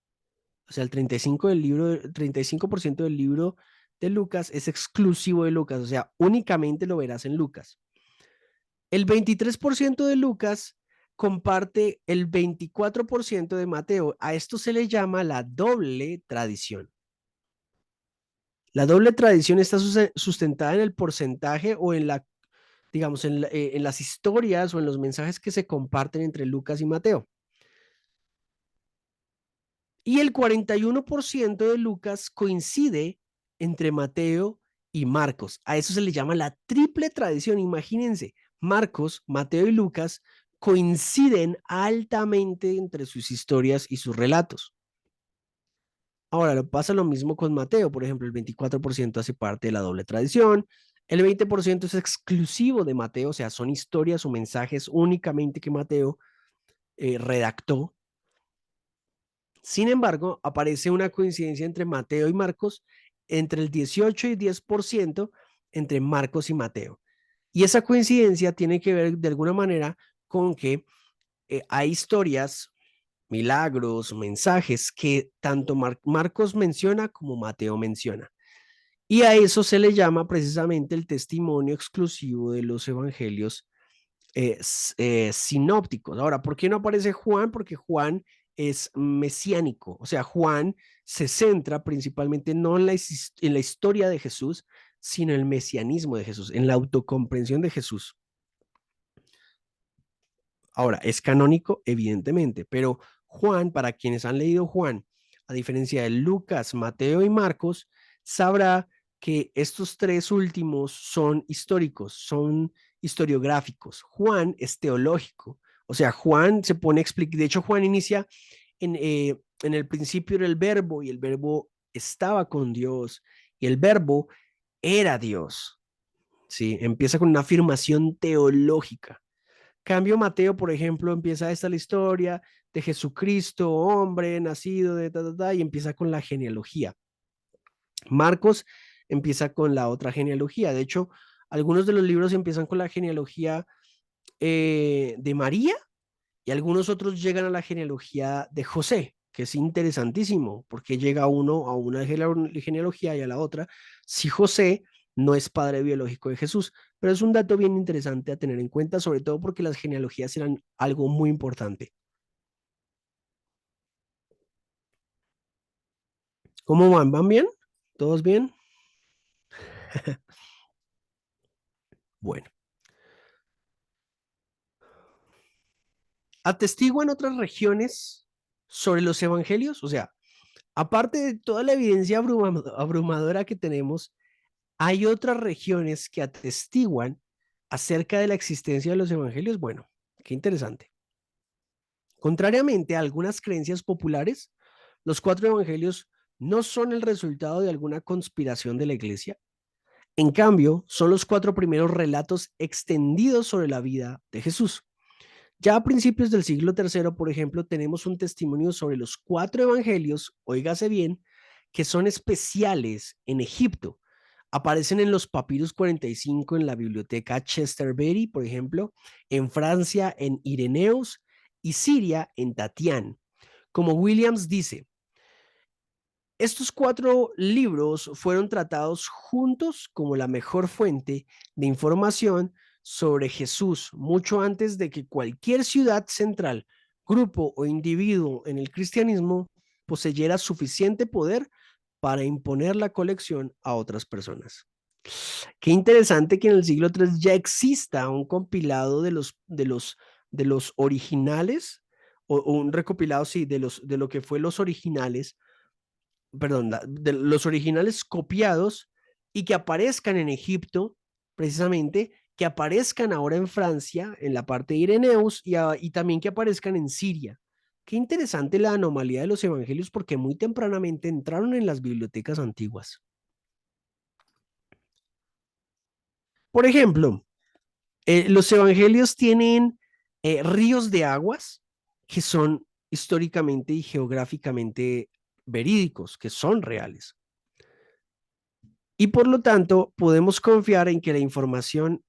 O sea, el 35% del libro de Lucas es exclusivo de Lucas. O sea, únicamente lo verás en Lucas. El 23% de Lucas comparte el 24% de Mateo. A esto se le llama la doble tradición. La doble tradición está sustentada en el porcentaje o en digamos, en las historias o en los mensajes que se comparten entre Lucas y Mateo. Y el 41% de Lucas coincide entre Mateo y Marcos. A eso se le llama la triple tradición. Imagínense, Marcos, Mateo y Lucas coinciden altamente entre sus historias y sus relatos. Ahora, pasa lo mismo con Mateo. Por ejemplo, el 24% hace parte de la doble tradición. El 20% es exclusivo de Mateo, o sea, son historias o mensajes únicamente que Mateo redactó. Sin embargo, aparece una coincidencia entre Mateo y Marcos entre el 18 y 10% entre Marcos y Mateo. Y esa coincidencia tiene que ver de alguna manera con que hay historias, milagros, mensajes que tanto Marcos menciona como Mateo menciona. Y a eso se le llama precisamente el testimonio exclusivo de los evangelios sinópticos. Ahora, ¿por qué no aparece Juan? Porque Juan es mesiánico, o sea, Juan se centra principalmente no en la historia de Jesús, sino en el mesianismo de Jesús, en la autocomprensión de Jesús. Ahora, es canónico, evidentemente, pero Juan, para quienes han leído Juan, a diferencia de Lucas, Mateo y Marcos, sabrá que estos tres últimos son históricos, son historiográficos. Juan es teológico, o sea, Juan se pone a explicar, de hecho Juan inicia en el principio era el verbo y el verbo estaba con Dios y el verbo era Dios, ¿sí? Empieza con una afirmación teológica. Cambio Mateo, por ejemplo, empieza esta la historia de Jesucristo, hombre, nacido de y empieza con la genealogía. Marcos empieza con la otra genealogía. De hecho, algunos de los libros empiezan con la genealogía de María y algunos otros llegan a la genealogía de José, que es interesantísimo, porque llega uno a una genealogía y a la otra, si José no es padre biológico de Jesús. Pero es un dato bien interesante a tener en cuenta, sobre todo porque las genealogías eran algo muy importante. ¿Cómo van? ¿Van bien? ¿Todos bien? Bueno. ¿Atestiguan otras regiones sobre los evangelios? O sea, aparte de toda la evidencia abrumadora que tenemos, ¿hay otras regiones que atestiguan acerca de la existencia de los evangelios? Bueno, qué interesante. Contrariamente a algunas creencias populares, los cuatro evangelios no son el resultado de alguna conspiración de la iglesia. En cambio, son los cuatro primeros relatos extendidos sobre la vida de Jesús. Ya a principios del siglo III, por ejemplo, tenemos un testimonio sobre los cuatro evangelios, óigase bien, que son especiales en Egipto. Aparecen en los papiros 45 en la biblioteca Chester Beatty, por ejemplo, en Francia en Ireneus y Siria en Tatián. Como Williams dice, estos cuatro libros fueron tratados juntos como la mejor fuente de información sobre Jesús, mucho antes de que cualquier ciudad central, grupo o individuo en el cristianismo poseyera suficiente poder para imponer la colección a otras personas. Qué interesante que en el siglo III ya exista un compilado de los originales, o un recopilado, sí, de lo que fue los originales, perdón, de los originales copiados y que aparezcan en Egipto, precisamente, que aparezcan ahora en Francia, en la parte de Ireneus, y también que aparezcan en Siria. Qué interesante la anomalía de los evangelios porque muy tempranamente entraron en las bibliotecas antiguas. Por ejemplo, los evangelios tienen ríos de aguas que son históricamente y geográficamente verídicos, que son reales. Y por lo tanto, podemos confiar en que la información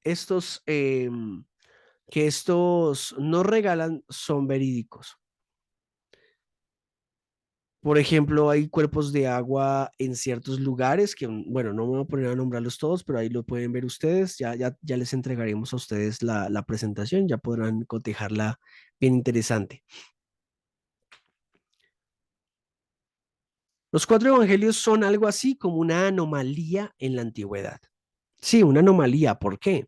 estos, que estos nos regalan son verídicos. Por ejemplo, hay cuerpos de agua en ciertos lugares que, bueno, no me voy a poner a nombrarlos todos, pero ahí lo pueden ver ustedes. Ya les entregaremos a ustedes la presentación, ya podrán cotejarla bien interesante. Los cuatro evangelios son algo así como una anomalía en la antigüedad. Sí, una anomalía. ¿Por qué?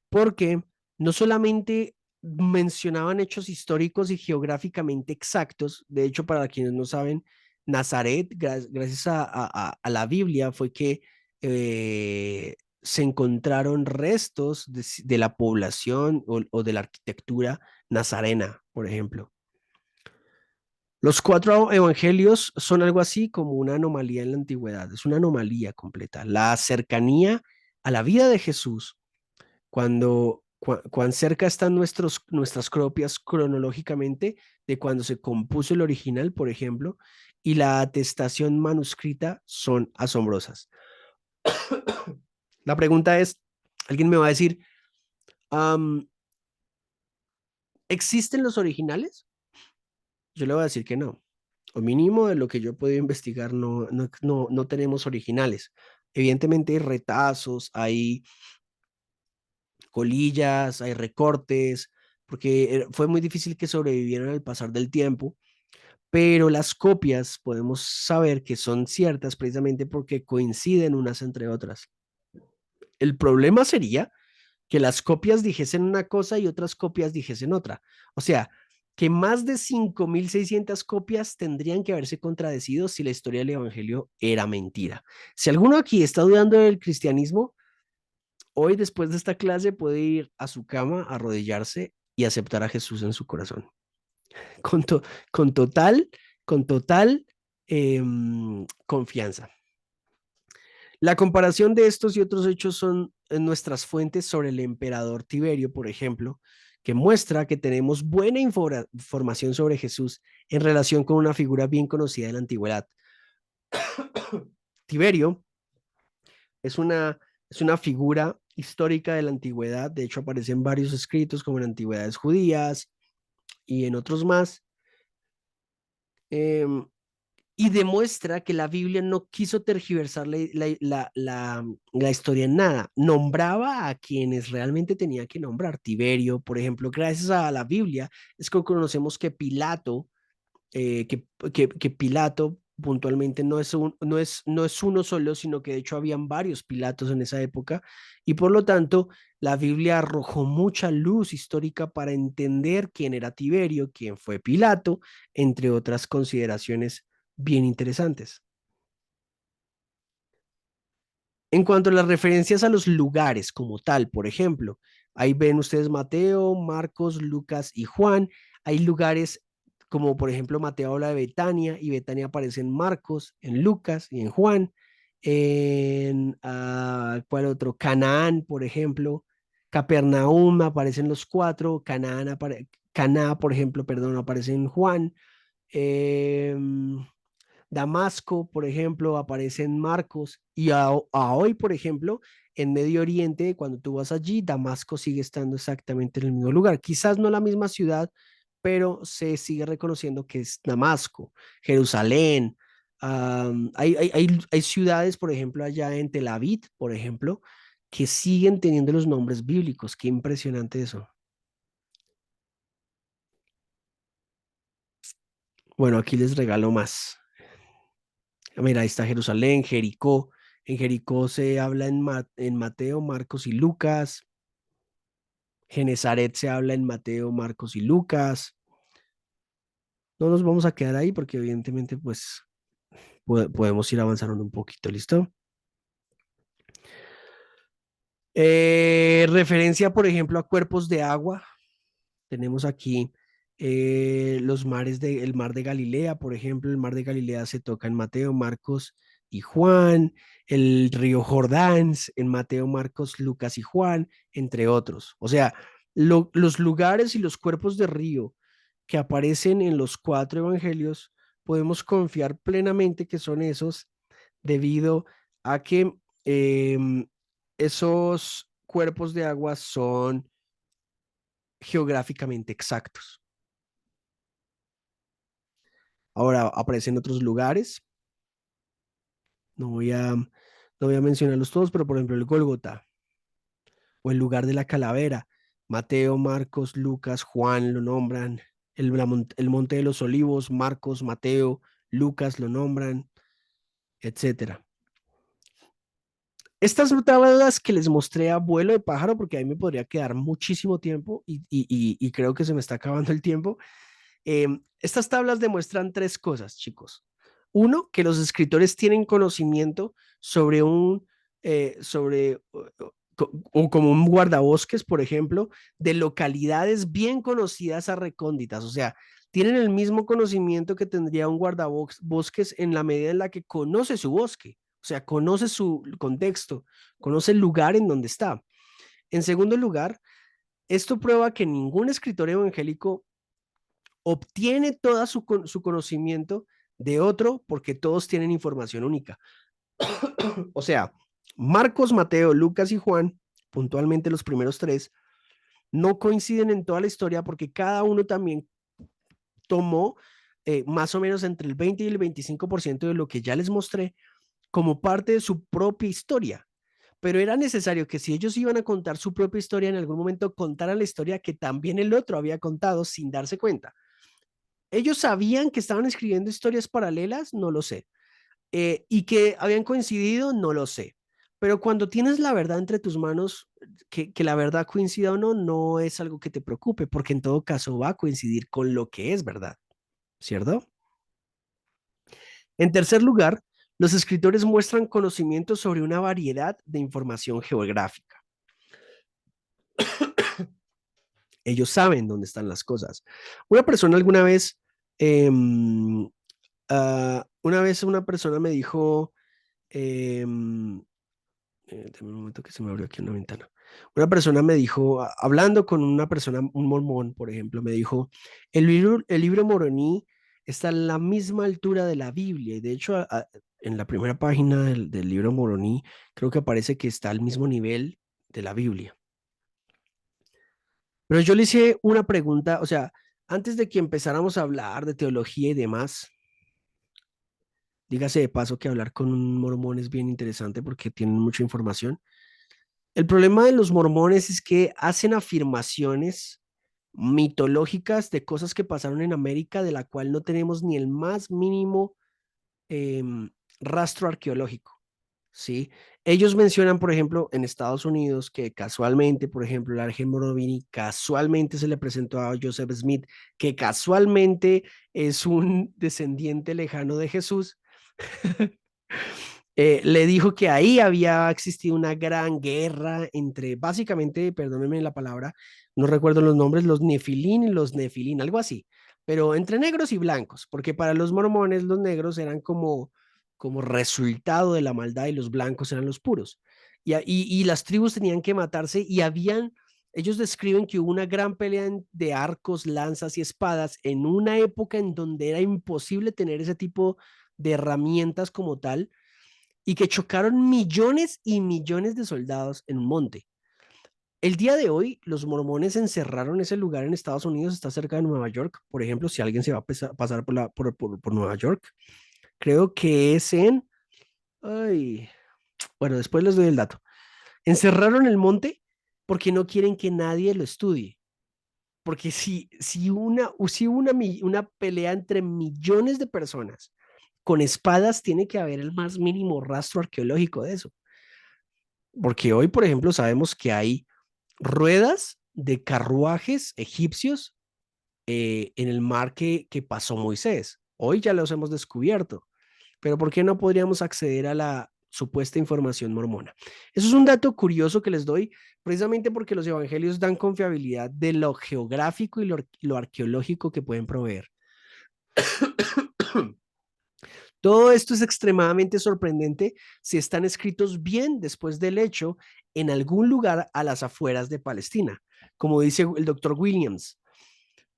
Porque no solamente mencionaban hechos históricos y geográficamente exactos, de hecho, para quienes no saben, Nazaret, gracias a la Biblia, fue que se encontraron restos de la población o de la arquitectura nazarena, por ejemplo. Los cuatro evangelios son algo así como una anomalía en la antigüedad, es una anomalía completa. La cercanía a la vida de Jesús cuán cerca están nuestras copias cronológicamente de cuando se compuso el original, por ejemplo, y la atestación manuscrita son asombrosas. La pregunta es, alguien me va a decir, um, ¿existen los originales? Yo le voy a decir que no. O mínimo de lo que yo he podido investigar, no tenemos originales. Evidentemente hay retazos, hay colillas, hay recortes, porque fue muy difícil que sobrevivieran al pasar del tiempo, pero las copias podemos saber que son ciertas precisamente porque coinciden unas entre otras. El problema sería que las copias dijesen una cosa y otras copias dijesen otra. O sea, que más de 5.600 copias tendrían que haberse contradecido si la historia del Evangelio era mentira. Si alguno aquí está dudando del cristianismo, hoy, después de esta clase, puede ir a su cama, arrodillarse y aceptar a Jesús en su corazón. Con, to con total, con total confianza. La comparación de estos y otros hechos son en nuestras fuentes sobre el emperador Tiberio, por ejemplo, que muestra que tenemos buena información sobre Jesús en relación con una figura bien conocida de la antigüedad. Tiberio es una figura histórica de la antigüedad, de hecho aparece en varios escritos como en Antigüedades Judías y en otros más, eh, y demuestra que la Biblia no quiso tergiversar la historia en nada, nombraba a quienes realmente tenía que nombrar. Tiberio, por ejemplo, gracias a la Biblia, es que conocemos que Pilato eh, que, que Pilato puntualmente no es uno solo, sino que de hecho habían varios Pilatos en esa época y por lo tanto la Biblia arrojó mucha luz histórica para entender quién era Tiberio, quién fue Pilato, entre otras consideraciones bien interesantes. En cuanto a las referencias a los lugares como tal, por ejemplo, ahí ven ustedes Mateo, Marcos, Lucas y Juan. Hay lugares como por ejemplo Mateo habla de Betania y Betania aparece en Marcos, en Lucas y en Juan. ¿Cuál otro? Canaán, por ejemplo. Capernaum aparecen los cuatro. Caná, por ejemplo, perdón, aparece en Juan. Eh, Damasco, por ejemplo, aparece en Marcos y a hoy, por ejemplo, en Medio Oriente, cuando tú vas allí, Damasco sigue estando exactamente en el mismo lugar. Quizás no la misma ciudad, pero se sigue reconociendo que es Damasco, Jerusalén. Hay ciudades, por ejemplo, allá en Tel Aviv, por ejemplo, que siguen teniendo los nombres bíblicos. Qué impresionante eso. Bueno, aquí les regalo más. Mira, ahí está Jerusalén, Jericó. En Jericó se habla en Mateo, Marcos y Lucas. Genezaret se habla en Mateo, Marcos y Lucas. No nos vamos a quedar ahí porque evidentemente pues podemos ir avanzando un poquito, ¿listo? Referencia, por ejemplo, a cuerpos de agua. Tenemos aquí el mar de Galilea, por ejemplo, el mar de Galilea se toca en Mateo, Marcos y Juan, el río Jordán en Mateo, Marcos, Lucas y Juan, entre otros. O sea, los lugares y los cuerpos de río que aparecen en los cuatro evangelios, podemos confiar plenamente que son esos debido a que esos cuerpos de agua son geográficamente exactos. Ahora aparecen otros lugares, no voy a mencionarlos todos, pero por ejemplo el Gólgota o el lugar de la calavera. Mateo, Marcos, Lucas, Juan lo nombran. El Monte de los Olivos, Marcos, Mateo, Lucas lo nombran, etcétera. Estas tablas que les mostré a vuelo de pájaro, porque ahí me podría quedar muchísimo tiempo y creo que se me está acabando el tiempo. Estas tablas demuestran tres cosas, chicos. Uno, que los escritores tienen conocimiento sobre sobre, o como un guardabosques, por ejemplo, de localidades bien conocidas a recónditas. O sea, tienen el mismo conocimiento que tendría un guardabosques en la medida en la que conoce su bosque. O sea, conoce su contexto, conoce el lugar en donde está. En segundo lugar, esto prueba que ningún escritor evangélico obtiene todo su conocimiento de otro porque todos tienen información única. O sea, Marcos, Mateo, Lucas y Juan, puntualmente los primeros tres, no coinciden en toda la historia porque cada uno también tomó más o menos entre el 20 y el 25% de lo que ya les mostré como parte de su propia historia. Pero era necesario que si ellos iban a contar su propia historia, en algún momento contaran la historia que también el otro había contado sin darse cuenta. ¿Ellos sabían que estaban escribiendo historias paralelas? No lo sé. ¿Y que habían coincidido? No lo sé. Pero cuando tienes la verdad entre tus manos, que la verdad coincida o no, no es algo que te preocupe, porque en todo caso va a coincidir con lo que es verdad, ¿cierto? En tercer lugar, los escritores muestran conocimiento sobre una variedad de información geográfica. Ellos saben dónde están las cosas. Una persona alguna vez, una vez una persona me dijo, em, dame un momento que se me abrió aquí una ventana. Una persona me dijo, hablando con una persona, un mormón, por ejemplo, me dijo, el libro Moroní está a la misma altura de la Biblia. Y de hecho, en la primera página del libro Moroní, creo que aparece que está al mismo nivel de la Biblia. Pero yo le hice una pregunta, o sea, antes de que empezáramos a hablar de teología y demás, dígase de paso que hablar con un mormón es bien interesante porque tienen mucha información. El problema de los mormones es que hacen afirmaciones mitológicas de cosas que pasaron en América de la cual no tenemos ni el más mínimo rastro arqueológico, ¿sí? Ellos mencionan, por ejemplo, en Estados Unidos que casualmente, por ejemplo, el Ángel Morovini casualmente se le presentó a Joseph Smith, que casualmente es un descendiente lejano de Jesús. Le dijo que ahí había existido una gran guerra entre, básicamente, perdónenme la palabra, no recuerdo los nombres, los nefilín y los nefilín, algo así, pero entre negros y blancos, porque para los mormones los negros eran como resultado de la maldad y los blancos eran los puros. Y las tribus tenían que matarse y ellos describen que hubo una gran pelea de arcos, lanzas y espadas en una época en donde era imposible tener ese tipo de herramientas como tal y que chocaron millones y millones de soldados en un monte. El día de hoy, los mormones encerraron ese lugar en Estados Unidos, está cerca de Nueva York. Por ejemplo, si alguien se va a pasar por Nueva York, creo que es ay, bueno, después les doy el dato. Encerraron el monte porque no quieren que nadie lo estudie. Porque si una pelea entre millones de personas con espadas, tiene que haber el más mínimo rastro arqueológico de eso. Porque hoy, por ejemplo, sabemos que hay ruedas de carruajes egipcios en el mar que pasó Moisés. Hoy ya los hemos descubierto, pero ¿por qué no podríamos acceder a la supuesta información mormona? Eso es un dato curioso que les doy, precisamente porque los evangelios dan confiabilidad de lo geográfico y lo arqueológico que pueden proveer. Todo esto es extremadamente sorprendente si están escritos bien después del hecho en algún lugar a las afueras de Palestina. Como dice el doctor Williams,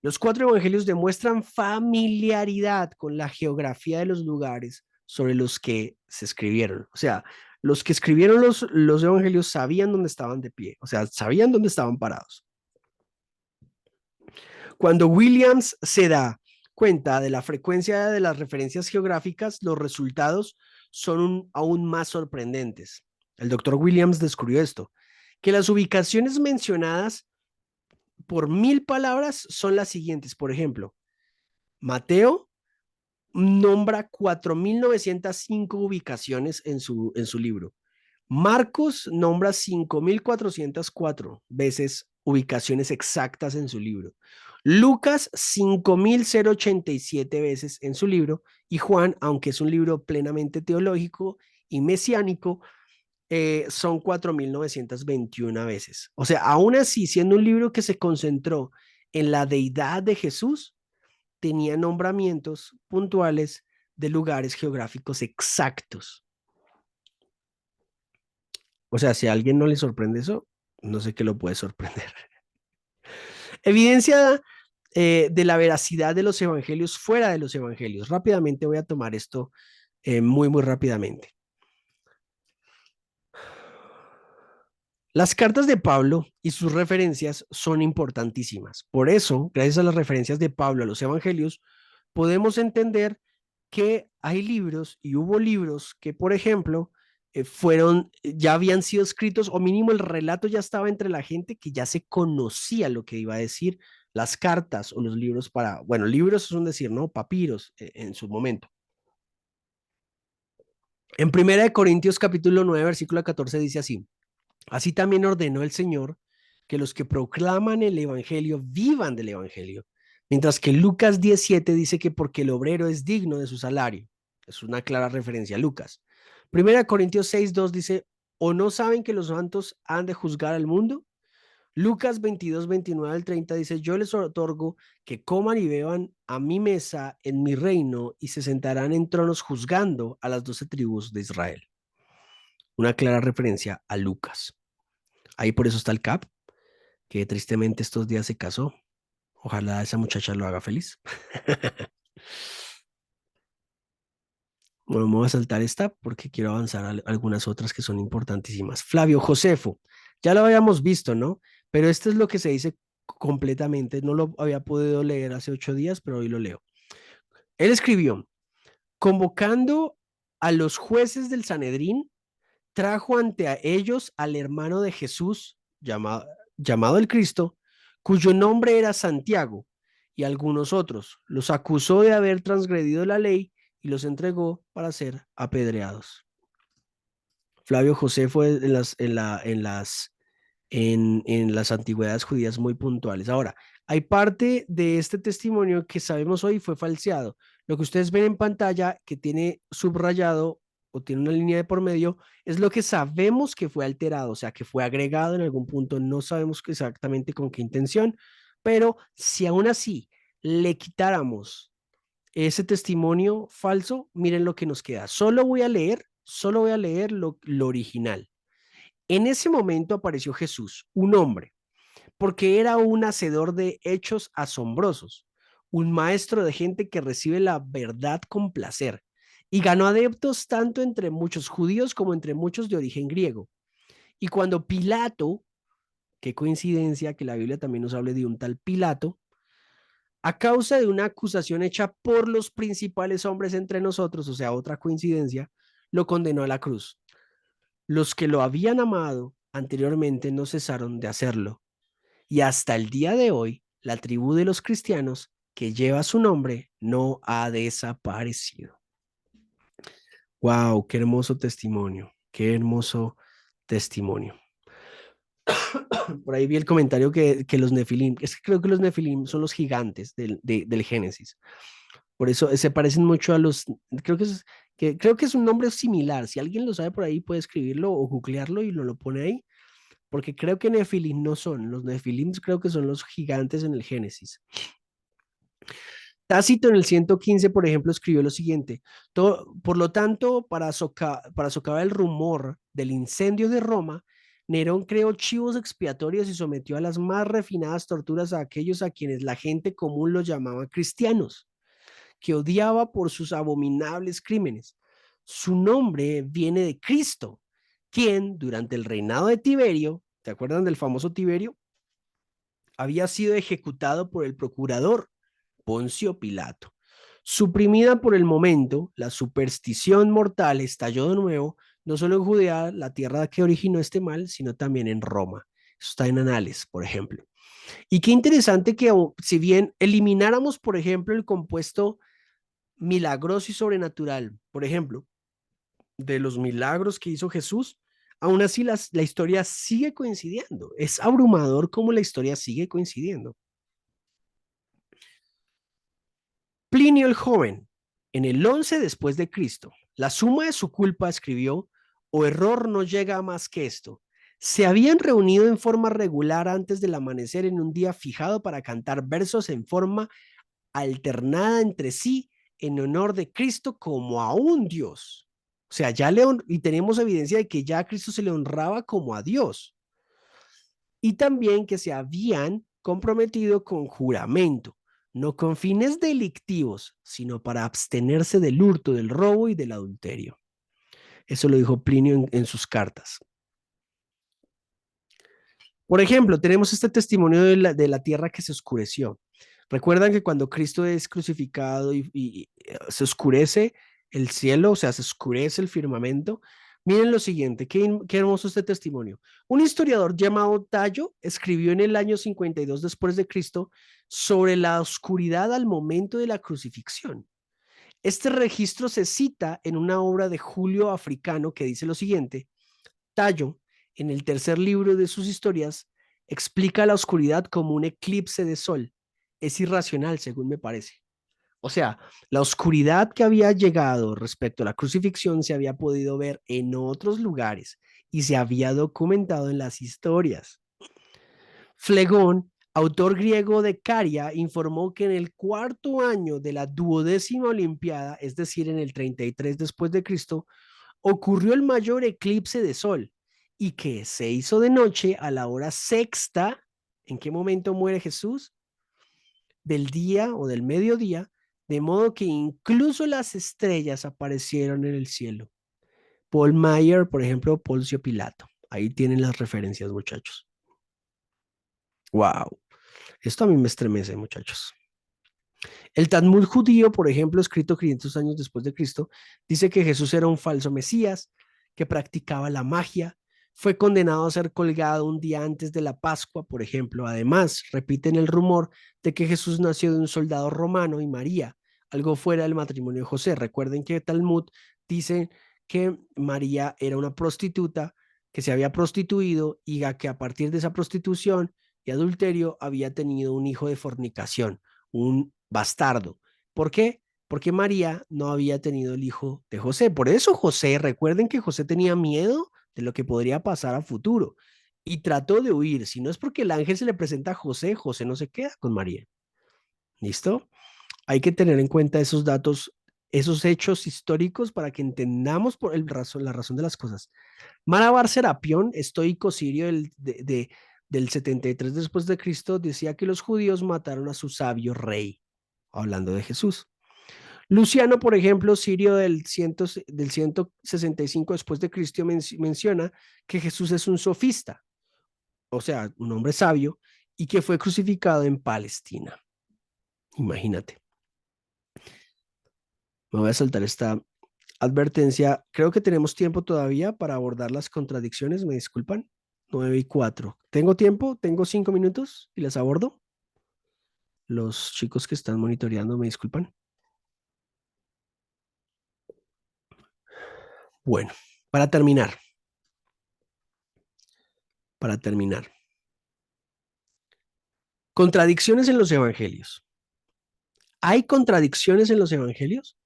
los cuatro evangelios demuestran familiaridad con la geografía de los lugares sobre los que se escribieron. O sea, los que escribieron los evangelios sabían dónde estaban de pie, o sea, sabían dónde estaban parados. Cuando Williams se da cuenta de la frecuencia de las referencias geográficas, los resultados son aún más sorprendentes. El doctor Williams descubrió esto, que las ubicaciones mencionadas por 1000 palabras son las siguientes. Por ejemplo, Mateo nombra 4905 ubicaciones en su libro. Marcos nombra 5.404 veces ubicaciones exactas en su libro. Lucas 5.087 veces en su libro. Y Juan, aunque es un libro plenamente teológico y mesiánico, son 4.921 veces. O sea, aún así, siendo un libro que se concentró en la deidad de Jesús, tenía nombramientos puntuales de lugares geográficos exactos. O sea, si a alguien no le sorprende eso, no sé qué lo puede sorprender. Evidencia de la veracidad de los evangelios fuera de los evangelios. Rápidamente voy a tomar esto muy rápidamente. Las cartas de Pablo y sus referencias son importantísimas. Por eso, gracias a las referencias de Pablo a los evangelios, podemos entender que hay libros y hubo libros que, por ejemplo, ya habían sido escritos, o mínimo el relato ya estaba entre la gente, que ya se conocía lo que iba a decir las cartas o los libros bueno, libros es un decir, ¿no? Papiros en su momento. En 1 Corintios capítulo 9, versículo 14 dice así: así también ordenó el Señor que los que proclaman el evangelio vivan del evangelio. Mientras que Lucas 17 dice que porque el obrero es digno de su salario. Es una clara referencia a Lucas. 1 Corintios 6:2 dice: ¿o no saben que los santos han de juzgar al mundo? Lucas 22:29-30 dice: yo les otorgo que coman y beban a mi mesa en mi reino y se sentarán en tronos juzgando a las 12 tribus de Israel. Una clara referencia a Lucas. Ahí por eso está el CAP, que tristemente estos días se casó. Ojalá esa muchacha lo haga feliz. Bueno, me voy a saltar esta porque quiero avanzar a algunas otras que son importantísimas. Flavio Josefo, ya lo habíamos visto, ¿no? Pero esto es lo que se dice completamente. No lo había podido leer hace 8 días, pero hoy lo leo. Él escribió: convocando a los jueces del Sanedrín, trajo ante a ellos al hermano de Jesús, llamado el Cristo, cuyo nombre era Santiago, y algunos otros. Los acusó de haber transgredido la ley y los entregó para ser apedreados. Flavio José fue en las antigüedades judías muy puntuales. Ahora, hay parte de este testimonio que sabemos hoy fue falseado. Lo que ustedes ven en pantalla, que tiene subrayado o tiene una línea de por medio, es lo que sabemos que fue alterado, o sea, que fue agregado en algún punto. No sabemos exactamente con qué intención, pero si aún así le quitáramos ese testimonio falso, miren lo que nos queda. Solo voy a leer lo original. En ese momento apareció Jesús, un hombre, porque era un hacedor de hechos asombrosos, un maestro de gente que recibe la verdad con placer, y ganó adeptos tanto entre muchos judíos como entre muchos de origen griego. Y cuando Pilato, qué coincidencia que la Biblia también nos hable de un tal Pilato, a causa de una acusación hecha por los principales hombres entre nosotros, o sea, otra coincidencia, lo condenó a la cruz. Los que lo habían amado anteriormente no cesaron de hacerlo. Y hasta el día de hoy, la tribu de los cristianos que lleva su nombre no ha desaparecido. ¡Wow! ¡Qué hermoso testimonio! ¡Qué hermoso testimonio! Por ahí vi el comentario que los nefilim, es que creo que los nefilim son los gigantes del Génesis. Por eso se parecen mucho a los, creo que es un nombre similar. Si alguien lo sabe por ahí, puede escribirlo o googlearlo y lo pone ahí, porque creo que nefilim no son. Los nefilim creo que son los gigantes en el Génesis. Tácito en el 115, por ejemplo, escribió lo siguiente: por lo tanto, para socavar el rumor del incendio de Roma, Nerón creó chivos expiatorios y sometió a las más refinadas torturas a aquellos a quienes la gente común los llamaba cristianos, que odiaba por sus abominables crímenes. Su nombre viene de Cristo, quien durante el reinado de Tiberio, ¿te acuerdan del famoso Tiberio? Había sido ejecutado por el procurador Poncio Pilato. Suprimida por el momento, la superstición mortal estalló de nuevo, no solo en Judea, la tierra que originó este mal, sino también en Roma. Eso está en Anales, por ejemplo. Y qué interesante que si bien elimináramos, por ejemplo, el compuesto milagroso y sobrenatural, por ejemplo, de los milagros que hizo Jesús, Aún así, la historia sigue coincidiendo. Es abrumador cómo la historia sigue coincidiendo. Plinio el Joven, en el 11 después de Cristo, la suma de su culpa escribió, o error no llega a más que esto. Se habían reunido en forma regular antes del amanecer en un día fijado para cantar versos en forma alternada entre sí en honor de Cristo como a un Dios. O sea, y tenemos evidencia de que ya a Cristo se le honraba como a Dios. Y también que se habían comprometido con juramento, no con fines delictivos, sino para abstenerse del hurto, del robo y del adulterio. Eso lo dijo Plinio en sus cartas. Por ejemplo, tenemos este testimonio de la tierra que se oscureció. Recuerdan que cuando Cristo es crucificado y se oscurece el cielo, o sea, se oscurece el firmamento. Miren lo siguiente, qué hermoso este testimonio. Un historiador llamado Tallo escribió en el año 52 después de Cristo sobre la oscuridad al momento de la crucifixión. Este registro se cita en una obra de Julio Africano que dice lo siguiente: Tallo, en el tercer libro de sus historias, explica la oscuridad como un eclipse de sol. Es irracional, según me parece. O sea, la oscuridad que había llegado respecto a la crucifixión se había podido ver en otros lugares y se había documentado en las historias. Flegón, autor griego de Caria, informó que en el cuarto año de la 12ª Olimpiada, es decir, en el 33 después de Cristo, ocurrió el mayor eclipse de sol y que se hizo de noche a la hora sexta. ¿En qué momento muere Jesús? Del día o del mediodía, de modo que incluso las estrellas aparecieron en el cielo. Paul Mayer, por ejemplo, Poncio Pilato. Ahí tienen las referencias, muchachos. Wow, esto a mí me estremece, muchachos. El Talmud judío, por ejemplo, escrito 500 años después de Cristo, dice que Jesús era un falso Mesías, que practicaba la magia, fue condenado a ser colgado un día antes de la Pascua, por ejemplo. Además, repiten el rumor de que Jesús nació de un soldado romano y María, algo fuera del matrimonio de José. Recuerden que el Talmud dice que María era una prostituta que se había prostituido y que a partir de esa prostitución y adulterio había tenido un hijo de fornicación, un bastardo. ¿Por qué? Porque María no había tenido el hijo de José. Por eso José, recuerden que José tenía miedo de lo que podría pasar a futuro y trató de huir. Si no es porque el ángel se le presenta a José, José no se queda con María. ¿Listo? Hay que tener en cuenta esos datos, esos hechos históricos para que entendamos la razón de las cosas. Marabar Serapión, estoico sirio del 73 después de Cristo, decía que los judíos mataron a su sabio rey, hablando de Jesús. Luciano, por ejemplo, sirio del 165 después de Cristo, menciona que Jesús es un sofista, o sea, un hombre sabio, y que fue crucificado en Palestina. Imagínate. Me voy a saltar esta advertencia. Creo que tenemos tiempo todavía para abordar las contradicciones. Me disculpan. 9:04. ¿Tengo tiempo? ¿Tengo 5 minutos y las abordo? Los chicos que están monitoreando, me disculpan. Bueno, para terminar. Para terminar. Contradicciones en los evangelios. ¿Hay contradicciones en los evangelios?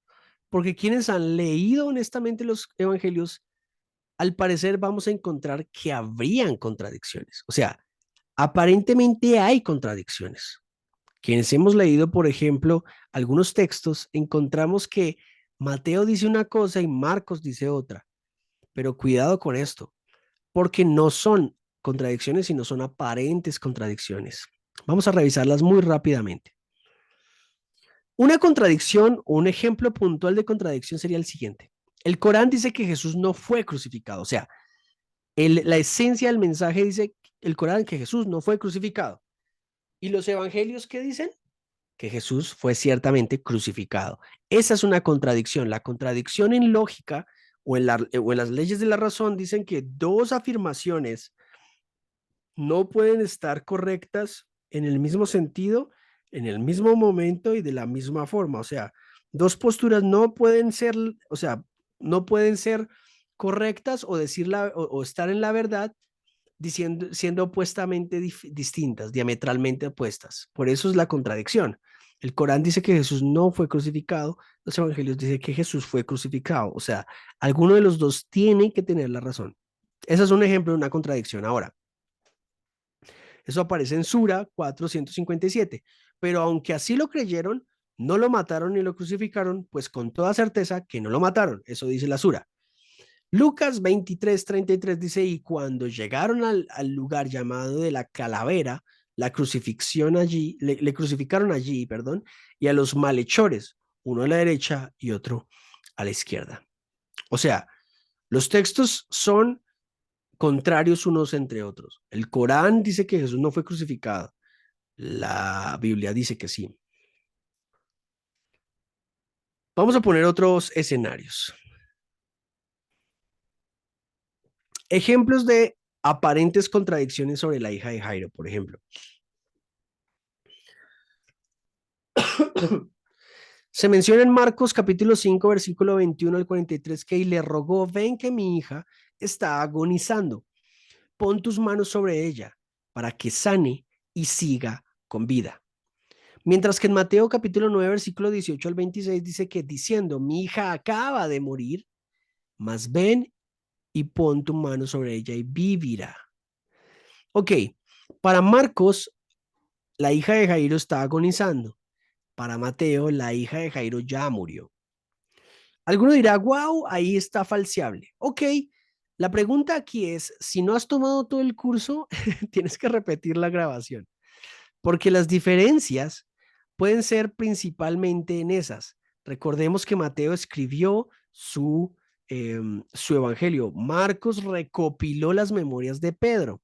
Porque quienes han leído honestamente los evangelios, al parecer vamos a encontrar que habrían contradicciones. O sea, aparentemente hay contradicciones. Quienes hemos leído, por ejemplo, algunos textos, encontramos que Mateo dice una cosa y Marcos dice otra. Pero cuidado con esto, porque no son contradicciones, sino son aparentes contradicciones. Vamos a revisarlas muy rápidamente. Una contradicción o un ejemplo puntual de contradicción sería el siguiente. El Corán dice que Jesús no fue crucificado. O sea, la esencia del mensaje dice el Corán que Jesús no fue crucificado. ¿Y los evangelios qué dicen? Que Jesús fue ciertamente crucificado. Esa es una contradicción. La contradicción en lógica o en las leyes de la razón dicen que dos afirmaciones no pueden estar correctas en el mismo sentido, en el mismo momento y de la misma forma. O sea, dos posturas no pueden ser, o sea, no pueden ser correctas o o estar en la verdad siendo opuestamente distintas, diametralmente opuestas. Por eso es la contradicción. El Corán dice que Jesús no fue crucificado, los evangelios dicen que Jesús fue crucificado. O sea, alguno de los dos tiene que tener la razón. Ese es un ejemplo de una contradicción. Ahora, eso aparece en Sura 457. Pero aunque así lo creyeron, no lo mataron ni lo crucificaron, pues con toda certeza que no lo mataron. Eso dice la Sura. Lucas 23:33 dice, y cuando llegaron al lugar llamado de la calavera, la crucifixión allí, le crucificaron allí, perdón, y a los malhechores, uno a la derecha y otro a la izquierda. O sea, los textos son contrarios unos entre otros. El Corán dice que Jesús no fue crucificado. La Biblia dice que sí. Vamos a poner otros escenarios. Ejemplos de aparentes contradicciones sobre la hija de Jairo, por ejemplo. Se menciona en Marcos capítulo 5, versículo 21 al 43 que y le rogó, ven que mi hija está agonizando, pon tus manos sobre ella para que sane y siga con vida. Mientras que en Mateo capítulo 9, versículo 18 al 26 dice que diciendo, mi hija acaba de morir, mas ven y pon tu mano sobre ella y vivirá. Ok, para Marcos, la hija de Jairo está agonizando. Para Mateo, la hija de Jairo ya murió. Alguno dirá, wow, ahí está falseable. Ok, la pregunta aquí es, si no has tomado todo el curso, tienes que repetir la grabación, porque las diferencias pueden ser principalmente en esas. Recordemos que Mateo escribió su evangelio. Marcos recopiló las memorias de Pedro.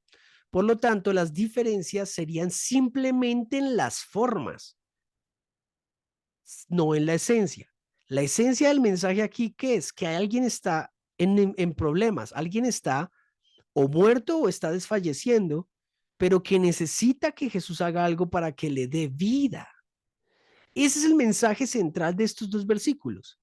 Por lo tanto, las diferencias serían simplemente en las formas, no en la esencia. La esencia del mensaje aquí, ¿qué es? Que alguien está en problemas, alguien está o muerto o está desfalleciendo, pero que necesita que Jesús haga algo para que le dé vida. Ese es el mensaje central de estos dos versículos.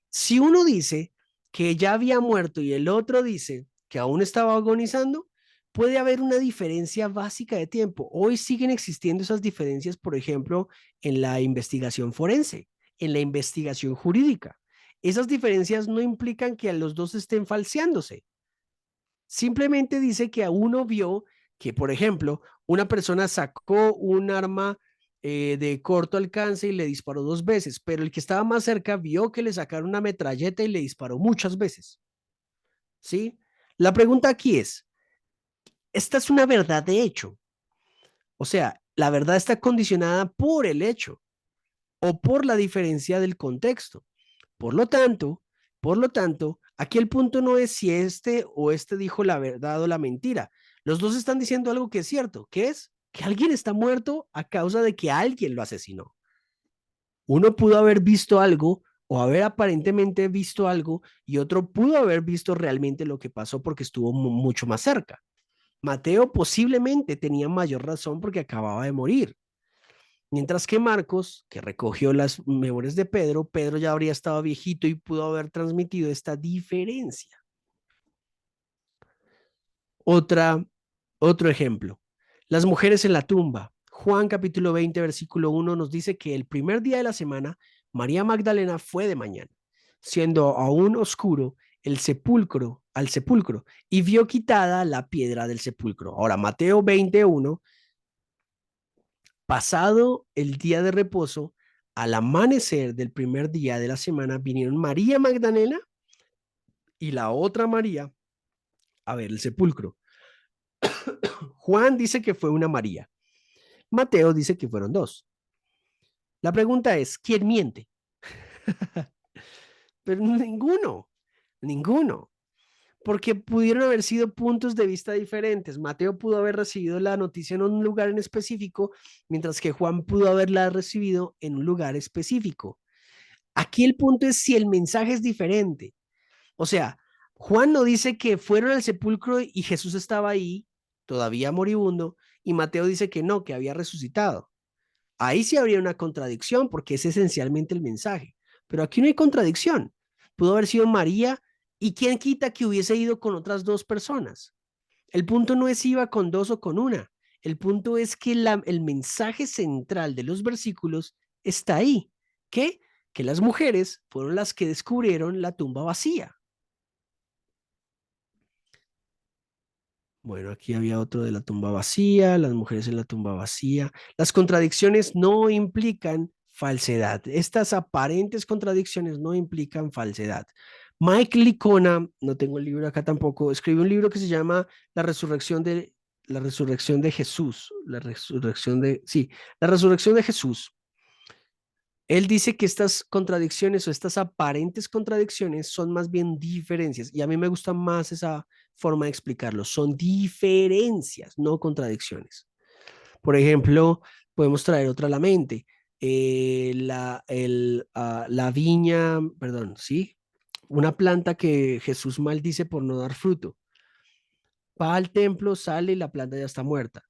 Si uno dice que ya había muerto y el otro dice que aún estaba agonizando, puede haber una diferencia básica de tiempo. Hoy siguen existiendo esas diferencias, por ejemplo, en la investigación forense, en la investigación jurídica. Esas diferencias no implican que a los dos estén falseándose. Simplemente dice que a uno vio que, por ejemplo, una persona sacó un arma de corto alcance y le disparó 2 veces, pero el que estaba más cerca vio que le sacaron una metralleta y le disparó muchas veces. ¿Sí? La pregunta aquí es, ¿esta es una verdad de hecho? O sea, la verdad está condicionada por el hecho o por la diferencia del contexto. Por lo tanto, aquí el punto no es si este o este dijo la verdad o la mentira. Los dos están diciendo algo que es cierto, que es que alguien está muerto a causa de que alguien lo asesinó. Uno pudo haber visto algo o haber aparentemente visto algo y otro pudo haber visto realmente lo que pasó porque estuvo mucho más cerca. Mateo posiblemente tenía mayor razón porque acababa de morir. Mientras que Marcos, que recogió las memorias de Pedro, Pedro ya habría estado viejito y pudo haber transmitido esta diferencia. Otro ejemplo. Las mujeres en la tumba. Juan capítulo 20, versículo 1 nos dice que el primer día de la semana, María Magdalena fue de mañana, siendo aún oscuro al sepulcro, y vio quitada la piedra del sepulcro. Ahora, Mateo 21, pasado el día de reposo, al amanecer del primer día de la semana, vinieron María Magdalena y la otra María a ver el sepulcro. Juan dice que fue una María. Mateo dice que fueron dos. La pregunta es, ¿quién miente? Pero ninguno. Porque pudieron haber sido puntos de vista diferentes. Mateo pudo haber recibido la noticia en un lugar en específico, mientras que Juan pudo haberla recibido en un lugar específico. Aquí el punto es si el mensaje es diferente. O sea, Juan no dice que fueron al sepulcro y Jesús estaba ahí, todavía moribundo, y Mateo dice que no, que había resucitado. Ahí sí habría una contradicción porque es esencialmente el mensaje. Pero aquí no hay contradicción. Pudo haber sido María ¿Y quién quita que hubiese ido con otras dos personas? El punto no es si iba con dos o con una. El punto es que el mensaje central de los versículos está ahí. ¿Qué? Que las mujeres fueron las que descubrieron la tumba vacía. Bueno, aquí había otro de la tumba vacía, las mujeres en la tumba vacía. Las contradicciones no implican falsedad. Estas aparentes contradicciones no implican falsedad. Mike Licona, no tengo el libro acá tampoco, escribió un libro que se llama La resurrección de Jesús, sí, La resurrección de Jesús. Él dice que estas contradicciones o estas aparentes contradicciones son más bien diferencias y a mí me gusta más esa forma de explicarlo. Son diferencias, no contradicciones. Por ejemplo, podemos traer otra a la mente. La viña, perdón, ¿sí? Una planta que Jesús maldice por no dar fruto. Va al templo, sale y la planta ya está muerta.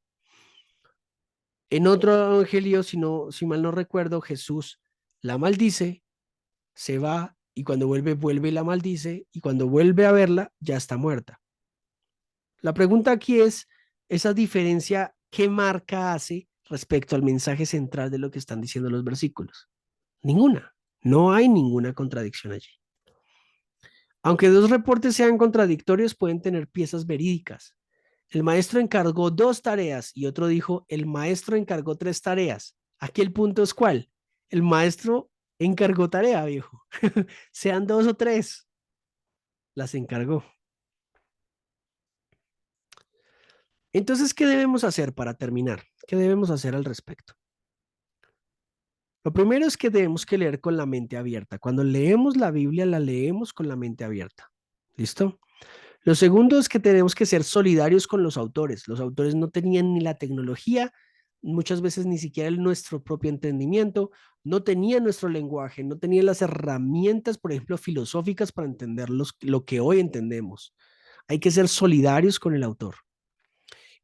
En otro evangelio, si mal no recuerdo, Jesús la maldice, se va y cuando vuelve, vuelve y la maldice y cuando vuelve a verla, ya está muerta. La pregunta aquí es, esa diferencia, ¿qué marca hace respecto al mensaje central de lo que están diciendo los versículos? Ninguna. No hay ninguna contradicción allí. Aunque dos reportes sean contradictorios, pueden tener piezas verídicas. El maestro encargó dos tareas y otro dijo, el maestro encargó tres tareas. Aquí el punto es cuál. El maestro encargó tarea, viejo. Sean dos o tres, las encargó. Entonces, ¿qué debemos hacer para terminar? ¿Qué debemos hacer al respecto? Lo primero es que debemos que leer con la mente abierta. Cuando leemos la Biblia, la leemos con la mente abierta. ¿Listo? Lo segundo es que tenemos que ser solidarios con los autores. Los autores no tenían ni la tecnología, muchas veces ni siquiera nuestro propio entendimiento, no tenían nuestro lenguaje, no tenían las herramientas, por ejemplo, filosóficas para entender lo que hoy entendemos. Hay que ser solidarios con el autor.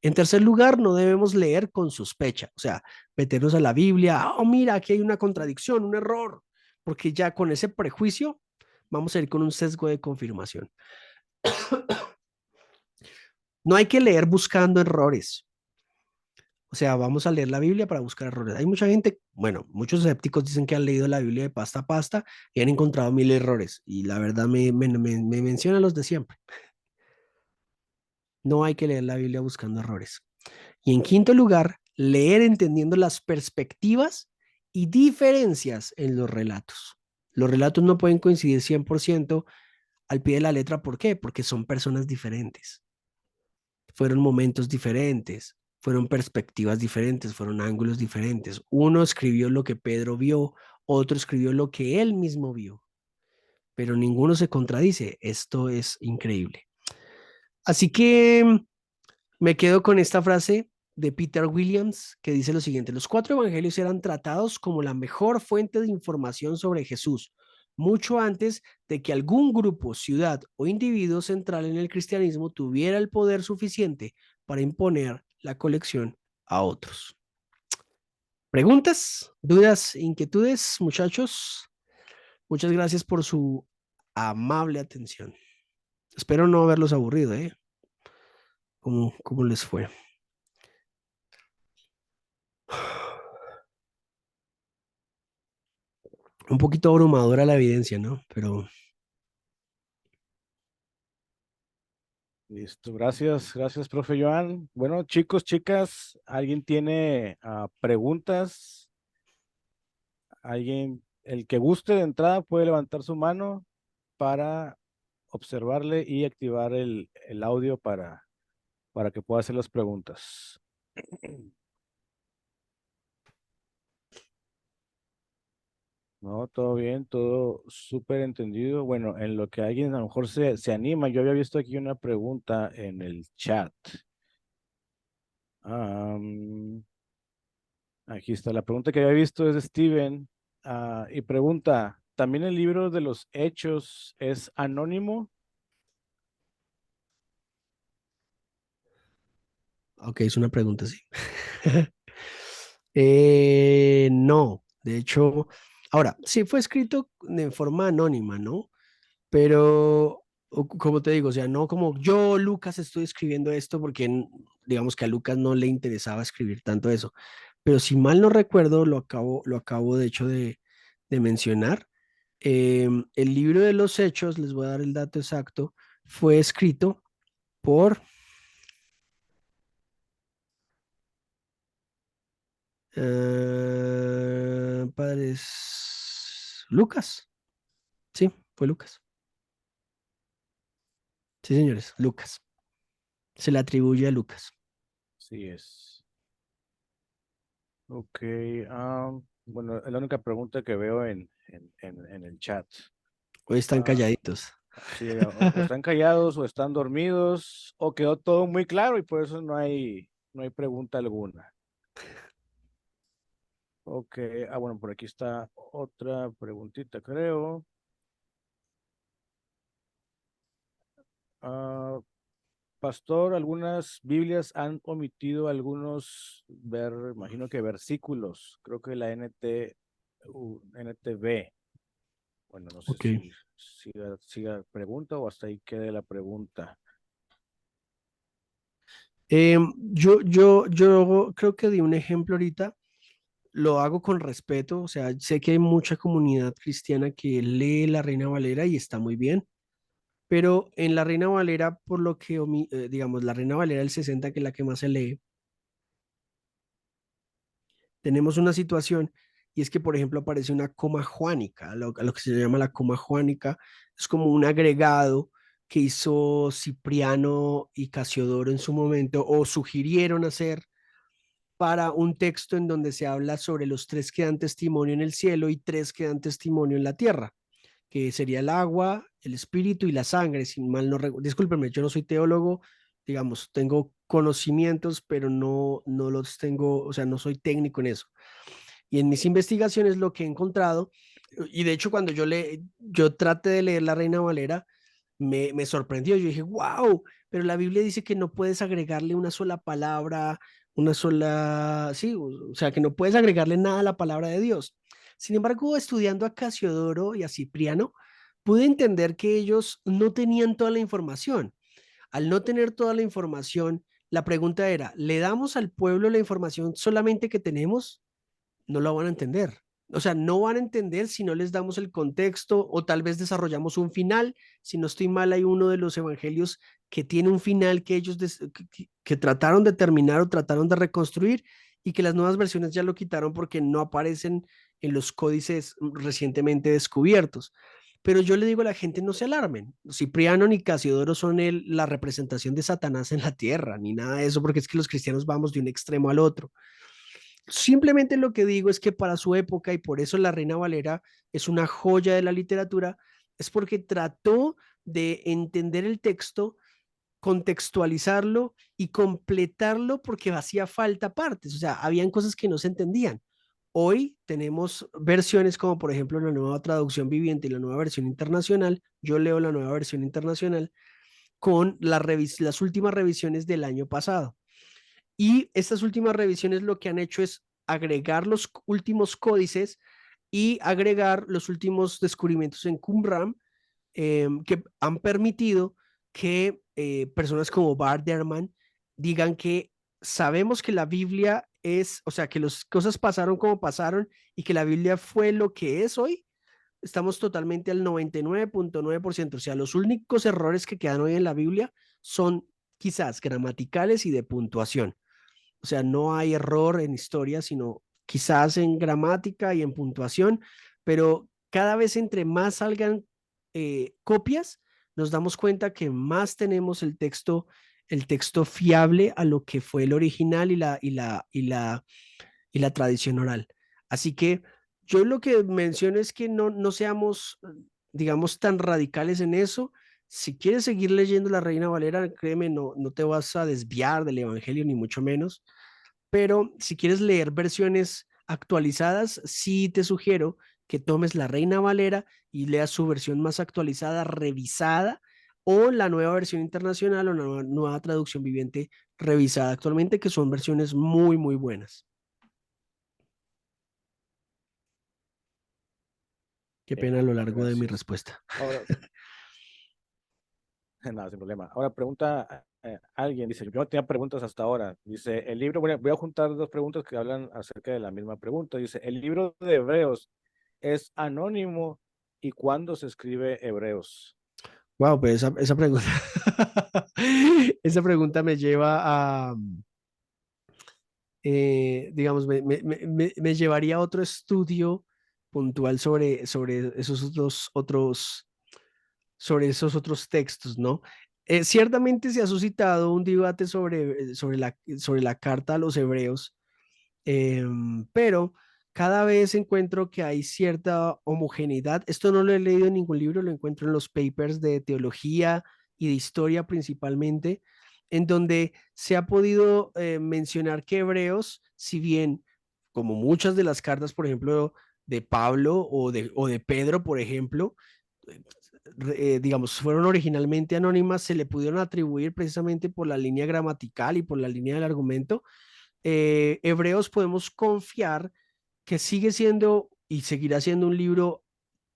En tercer lugar, no debemos leer con sospecha, o sea, meternos a la Biblia, oh, mira, aquí hay una contradicción, un error, porque ya con ese prejuicio vamos a ir con un sesgo de confirmación. No hay que leer buscando errores. O sea, vamos a leer la Biblia para buscar errores. Hay mucha gente, bueno, muchos escépticos dicen que han leído la Biblia de pasta a pasta y han encontrado mil errores. Y la verdad me menciona los de siempre. No hay que leer la Biblia buscando errores. Y en quinto lugar, leer entendiendo las perspectivas y diferencias en los relatos. Los relatos no pueden coincidir 100% al pie de la letra. ¿Por qué? Porque son personas diferentes. Fueron momentos diferentes, fueron perspectivas diferentes, fueron ángulos diferentes. Uno escribió lo que Pedro vio, otro escribió lo que él mismo vio, pero ninguno se contradice. Esto es increíble. Así que me quedo con esta frase de Peter Williams que dice lo siguiente: los cuatro evangelios eran tratados como la mejor fuente de información sobre Jesús, mucho antes de que algún grupo, ciudad o individuo central en el cristianismo tuviera el poder suficiente para imponer la colección a otros. ¿Preguntas, dudas, inquietudes, muchachos? Muchas gracias por su amable atención. Espero no haberlos aburrido, ¿eh? ¿Cómo les fue? Un poquito abrumadora la evidencia, ¿no? Pero Listo, gracias, profe Joan. Bueno, chicos, chicas, ¿alguien tiene preguntas? ¿Alguien, el que guste de entrada puede levantar su mano para observarle y activar el audio para que pueda hacer las preguntas? No, todo bien, todo súper entendido. Bueno, en lo que alguien a lo mejor se anima, yo había visto aquí una pregunta en el chat. Am, Aquí está, la pregunta que había visto es de Steven, y pregunta, ¿también el libro de los hechos es anónimo? ok, es una pregunta, sí. No, de hecho, ahora, sí fue escrito de forma anónima, ¿no? Pero como te digo, o sea, no como yo, Lucas, estoy escribiendo esto porque digamos que a Lucas no le interesaba escribir tanto eso. Pero si mal no recuerdo, lo acabo de hecho de mencionar. El libro de los Hechos, les voy a dar el dato exacto, fue escrito por padres Lucas. Sí, fue Lucas. Sí, señores, Lucas. Se le atribuye a Lucas. Sí es. Ok, bueno, es la única pregunta que veo en el chat. Hoy están Ah, calladitos. sí, o están callados o están dormidos o quedó todo muy claro y por eso no hay pregunta alguna. Ok, bueno, por aquí está otra preguntita, creo. Ah, Pastor, algunas Biblias han omitido imagino que versículos. Creo que la NTV. Bueno, no sé Ok. si siga pregunta o hasta ahí quede la pregunta. Yo creo que di un ejemplo ahorita, lo hago con respeto, o sea, sé que hay mucha comunidad cristiana que lee la Reina Valera y está muy bien, pero en la Reina Valera, por lo que, digamos, la Reina Valera del 60, que es la que más se lee, tenemos una situación y es que, por ejemplo, aparece una coma juánica, a lo que se llama la coma juánica, es como un agregado que hizo Cipriano y Casiodoro en su momento o sugirieron hacer para un texto en donde se habla sobre los tres que dan testimonio en el cielo y tres que dan testimonio en la tierra, que sería el agua, el espíritu y la sangre, si mal no recuerdo. Discúlpenme, yo no soy teólogo, digamos, tengo conocimientos, pero no los tengo, o sea, no soy técnico en eso. Y en mis investigaciones lo que he encontrado, y de hecho cuando yo traté de leer la Reina Valera, me sorprendió. Yo dije, wow, pero la Biblia dice que no puedes agregarle una sola palabra, una sola, sí, o sea, que no puedes agregarle nada a la palabra de Dios. Sin embargo, estudiando a Casiodoro y a Cipriano, pude entender que ellos no tenían toda la información. Al no tener toda la información, la pregunta era, ¿le damos al pueblo la información solamente que tenemos? No lo van a entender. O sea, no van a entender si no les damos el contexto o tal vez desarrollamos un final. Si no estoy mal, hay uno de los evangelios que tiene un final que ellos que trataron de terminar o trataron de reconstruir y que las nuevas versiones ya lo quitaron porque no aparecen en los códices recientemente descubiertos. Pero yo le digo a la gente, no se alarmen. Cipriano ni Casiodoro son la representación de Satanás en la tierra, ni nada de eso, porque es que los cristianos vamos de un extremo al otro. Simplemente lo que digo es que para su época, y por eso la Reina Valera es una joya de la literatura, es porque trató de entender el texto, contextualizarlo y completarlo porque hacía falta partes, o sea, habían cosas que no se entendían. Hoy tenemos versiones como por ejemplo la nueva traducción viviente y la nueva versión internacional. Yo leo la nueva versión internacional con las últimas revisiones del año pasado. Y estas últimas revisiones lo que han hecho es agregar los últimos códices y agregar los últimos descubrimientos en Qumran que han permitido que personas como Bart Ehrman digan que sabemos que la Biblia es, o sea, que las cosas pasaron como pasaron y que la Biblia fue lo que es hoy. Estamos totalmente al 99.9%. O sea, los únicos errores que quedan hoy en la Biblia son quizás gramaticales y de puntuación. O sea, no hay error en historia, sino quizás en gramática y en puntuación, pero cada vez entre más salgan copias, nos damos cuenta que más tenemos el texto fiable a lo que fue el original y la tradición oral. Así que yo lo que menciono es que no seamos, digamos, tan radicales en eso. Si quieres seguir leyendo La Reina Valera, créeme, no te vas a desviar del Evangelio, ni mucho menos, pero si quieres leer versiones actualizadas, sí te sugiero que tomes la Reina Valera y leas su versión más actualizada, revisada, o la nueva versión internacional o la nueva traducción viviente revisada actualmente, que son versiones muy, muy buenas. Qué pena a lo largo de mi Gracias. respuesta. Ahora, Nada, sin problema. Ahora pregunta alguien, dice, yo no tenía preguntas hasta ahora. Dice, el libro, bueno, voy a juntar dos preguntas que hablan acerca de la misma pregunta. Dice, el libro de Hebreos es anónimo y cuándo se escribe Hebreos. Wow, pues esa pregunta, esa pregunta me lleva a, digamos, me llevaría a otro estudio puntual sobre sobre esos otros textos, ¿no? Ciertamente se ha suscitado un debate sobre la carta a los hebreos, pero cada vez encuentro que hay cierta homogeneidad. Esto no lo he leído en ningún libro, lo encuentro en los papers de teología y de historia principalmente, en donde se ha podido mencionar que Hebreos, si bien como muchas de las cartas, por ejemplo, de Pablo o de Pedro, por ejemplo, digamos, fueron originalmente anónimas, se le pudieron atribuir precisamente por la línea gramatical y por la línea del argumento. Hebreos podemos confiar que sigue siendo y seguirá siendo un libro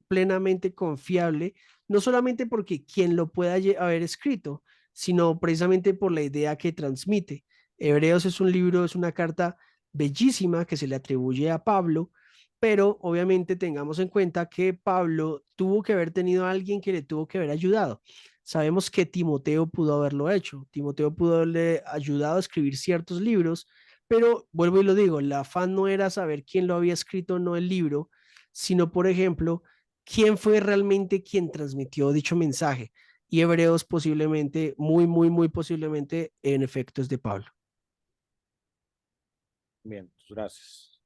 plenamente confiable, no solamente porque quien lo pueda haber escrito, sino precisamente por la idea que transmite. Hebreos es un libro, es una carta bellísima que se le atribuye a Pablo, pero obviamente tengamos en cuenta que Pablo tuvo que haber tenido a alguien que le tuvo que haber ayudado. Sabemos que Timoteo pudo haberlo hecho, Timoteo pudo haberle ayudado a escribir ciertos libros, pero vuelvo y lo digo, el afán no era saber quién lo había escrito, no el libro, sino, por ejemplo, quién fue realmente quien transmitió dicho mensaje. Y Hebreos posiblemente, muy posiblemente, en efecto es de Pablo. Bien, pues, gracias.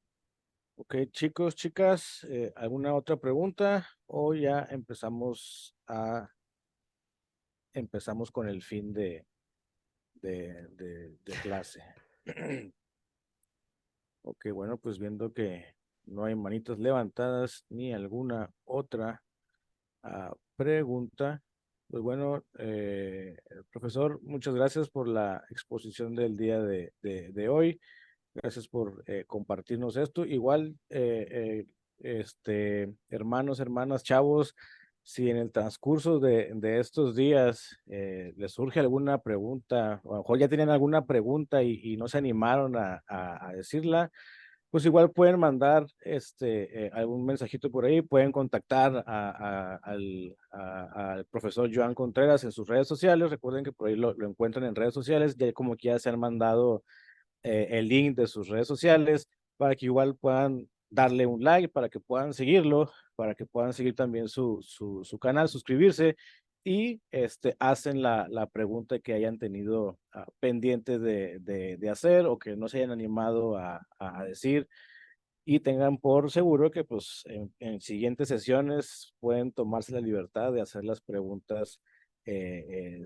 Ok, chicos, chicas, ¿alguna otra pregunta? O ya empezamos con el fin de clase. Ok, bueno, pues viendo que no hay manitas levantadas ni alguna otra pregunta, pues bueno, profesor, muchas gracias por la exposición del día de hoy. Gracias por compartirnos esto. Igual, hermanos, hermanas, chavos, si en el transcurso de estos días les surge alguna pregunta, o a lo mejor ya tienen alguna pregunta y no se animaron a decirla, pues igual pueden mandar algún mensajito por ahí, pueden contactar al profesor Joan Contreras en sus redes sociales. Recuerden que por ahí lo encuentran en redes sociales, ya como que ya se han mandado el link de sus redes sociales para que igual puedan darle un like, para que puedan seguirlo, para que puedan seguir también su canal, suscribirse y hacen la pregunta que hayan tenido pendiente de hacer o que no se hayan animado a decir y tengan por seguro que pues en siguientes sesiones pueden tomarse la libertad de hacer las preguntas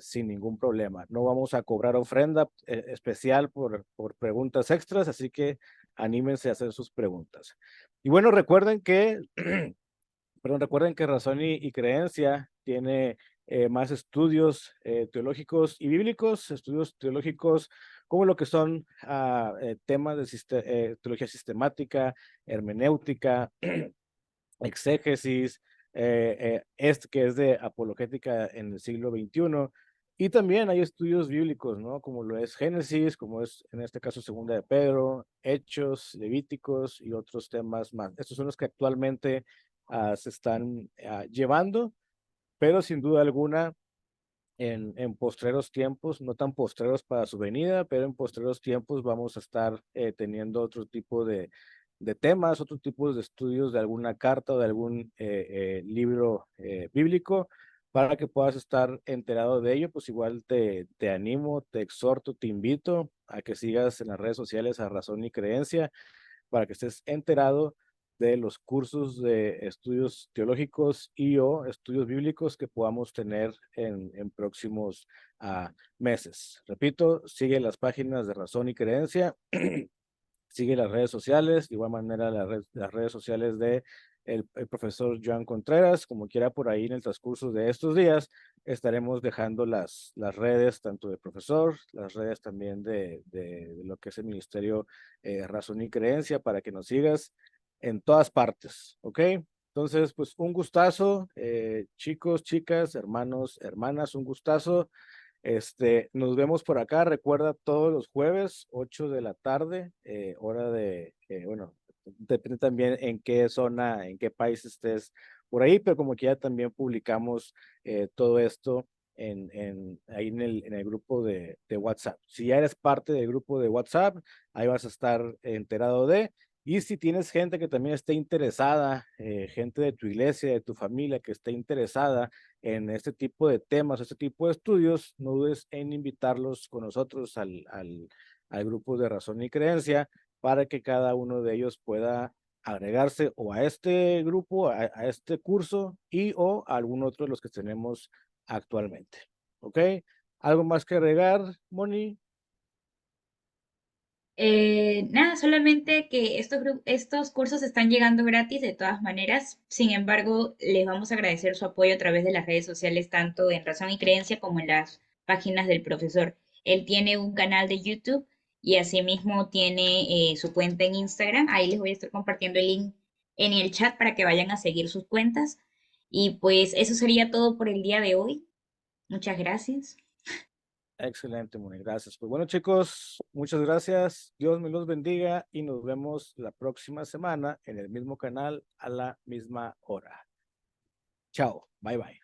sin ningún problema. No vamos a cobrar ofrenda especial por preguntas extras, así que anímense a hacer sus preguntas. Y bueno, recuerden que Razón y Creencia tiene más estudios teológicos y bíblicos, estudios teológicos como lo que son temas de teología sistemática, hermenéutica, exégesis, que es de apologética en el siglo XXI. Y también hay estudios bíblicos, ¿no? Como lo es Génesis, como es en este caso Segunda de Pedro, Hechos, Levíticos y otros temas más. Estos son los que actualmente se están llevando, pero sin duda alguna en postreros tiempos, no tan postreros para su venida, pero en postreros tiempos vamos a estar teniendo otro tipo de temas, otro tipo de estudios de alguna carta o de algún libro bíblico para que puedas estar enterado de ello. Pues igual te animo, te exhorto, te invito a que sigas en las redes sociales a Razón y Creencia para que estés enterado de los cursos de estudios teológicos y o estudios bíblicos que podamos tener en próximos meses. Repito, sigue las páginas de Razón y Creencia, sigue las redes sociales, de igual manera las redes sociales de el profesor Joan Contreras, como quiera por ahí en el transcurso de estos días, estaremos dejando las redes tanto del profesor, las redes también de lo que es el Ministerio Razón y Creencia para que nos sigas en todas partes, ¿ok? Entonces, pues un gustazo, chicos, chicas, hermanos, hermanas, un gustazo. Nos vemos por acá. Recuerda todos los jueves, 8 de la tarde, hora de, bueno, depende también en qué zona, en qué país estés por ahí, pero como que ya también publicamos todo esto ahí en el grupo de WhatsApp. Si ya eres parte del grupo de WhatsApp, ahí vas a estar enterado de. Y si tienes gente que también esté interesada, gente de tu iglesia, de tu familia que esté interesada en este tipo de temas, este tipo de estudios, no dudes en invitarlos con nosotros al grupo de Razón y Creencia para que cada uno de ellos pueda agregarse o a este grupo, a este curso y o a algún otro de los que tenemos actualmente. ¿Ok? ¿Algo más que agregar, Moni? Nada, solamente que estos cursos están llegando gratis de todas maneras. Sin embargo, les vamos a agradecer su apoyo a través de las redes sociales, tanto en Razón y Creencia como en las páginas del profesor. Él tiene un canal de YouTube y asimismo tiene su cuenta en Instagram. Ahí les voy a estar compartiendo el link en el chat para que vayan a seguir sus cuentas. Y pues eso sería todo por el día de hoy. Muchas gracias. Excelente, Moni, gracias. Pues bueno, chicos, muchas gracias. Dios me los bendiga y nos vemos la próxima semana en el mismo canal a la misma hora. Chao, bye bye.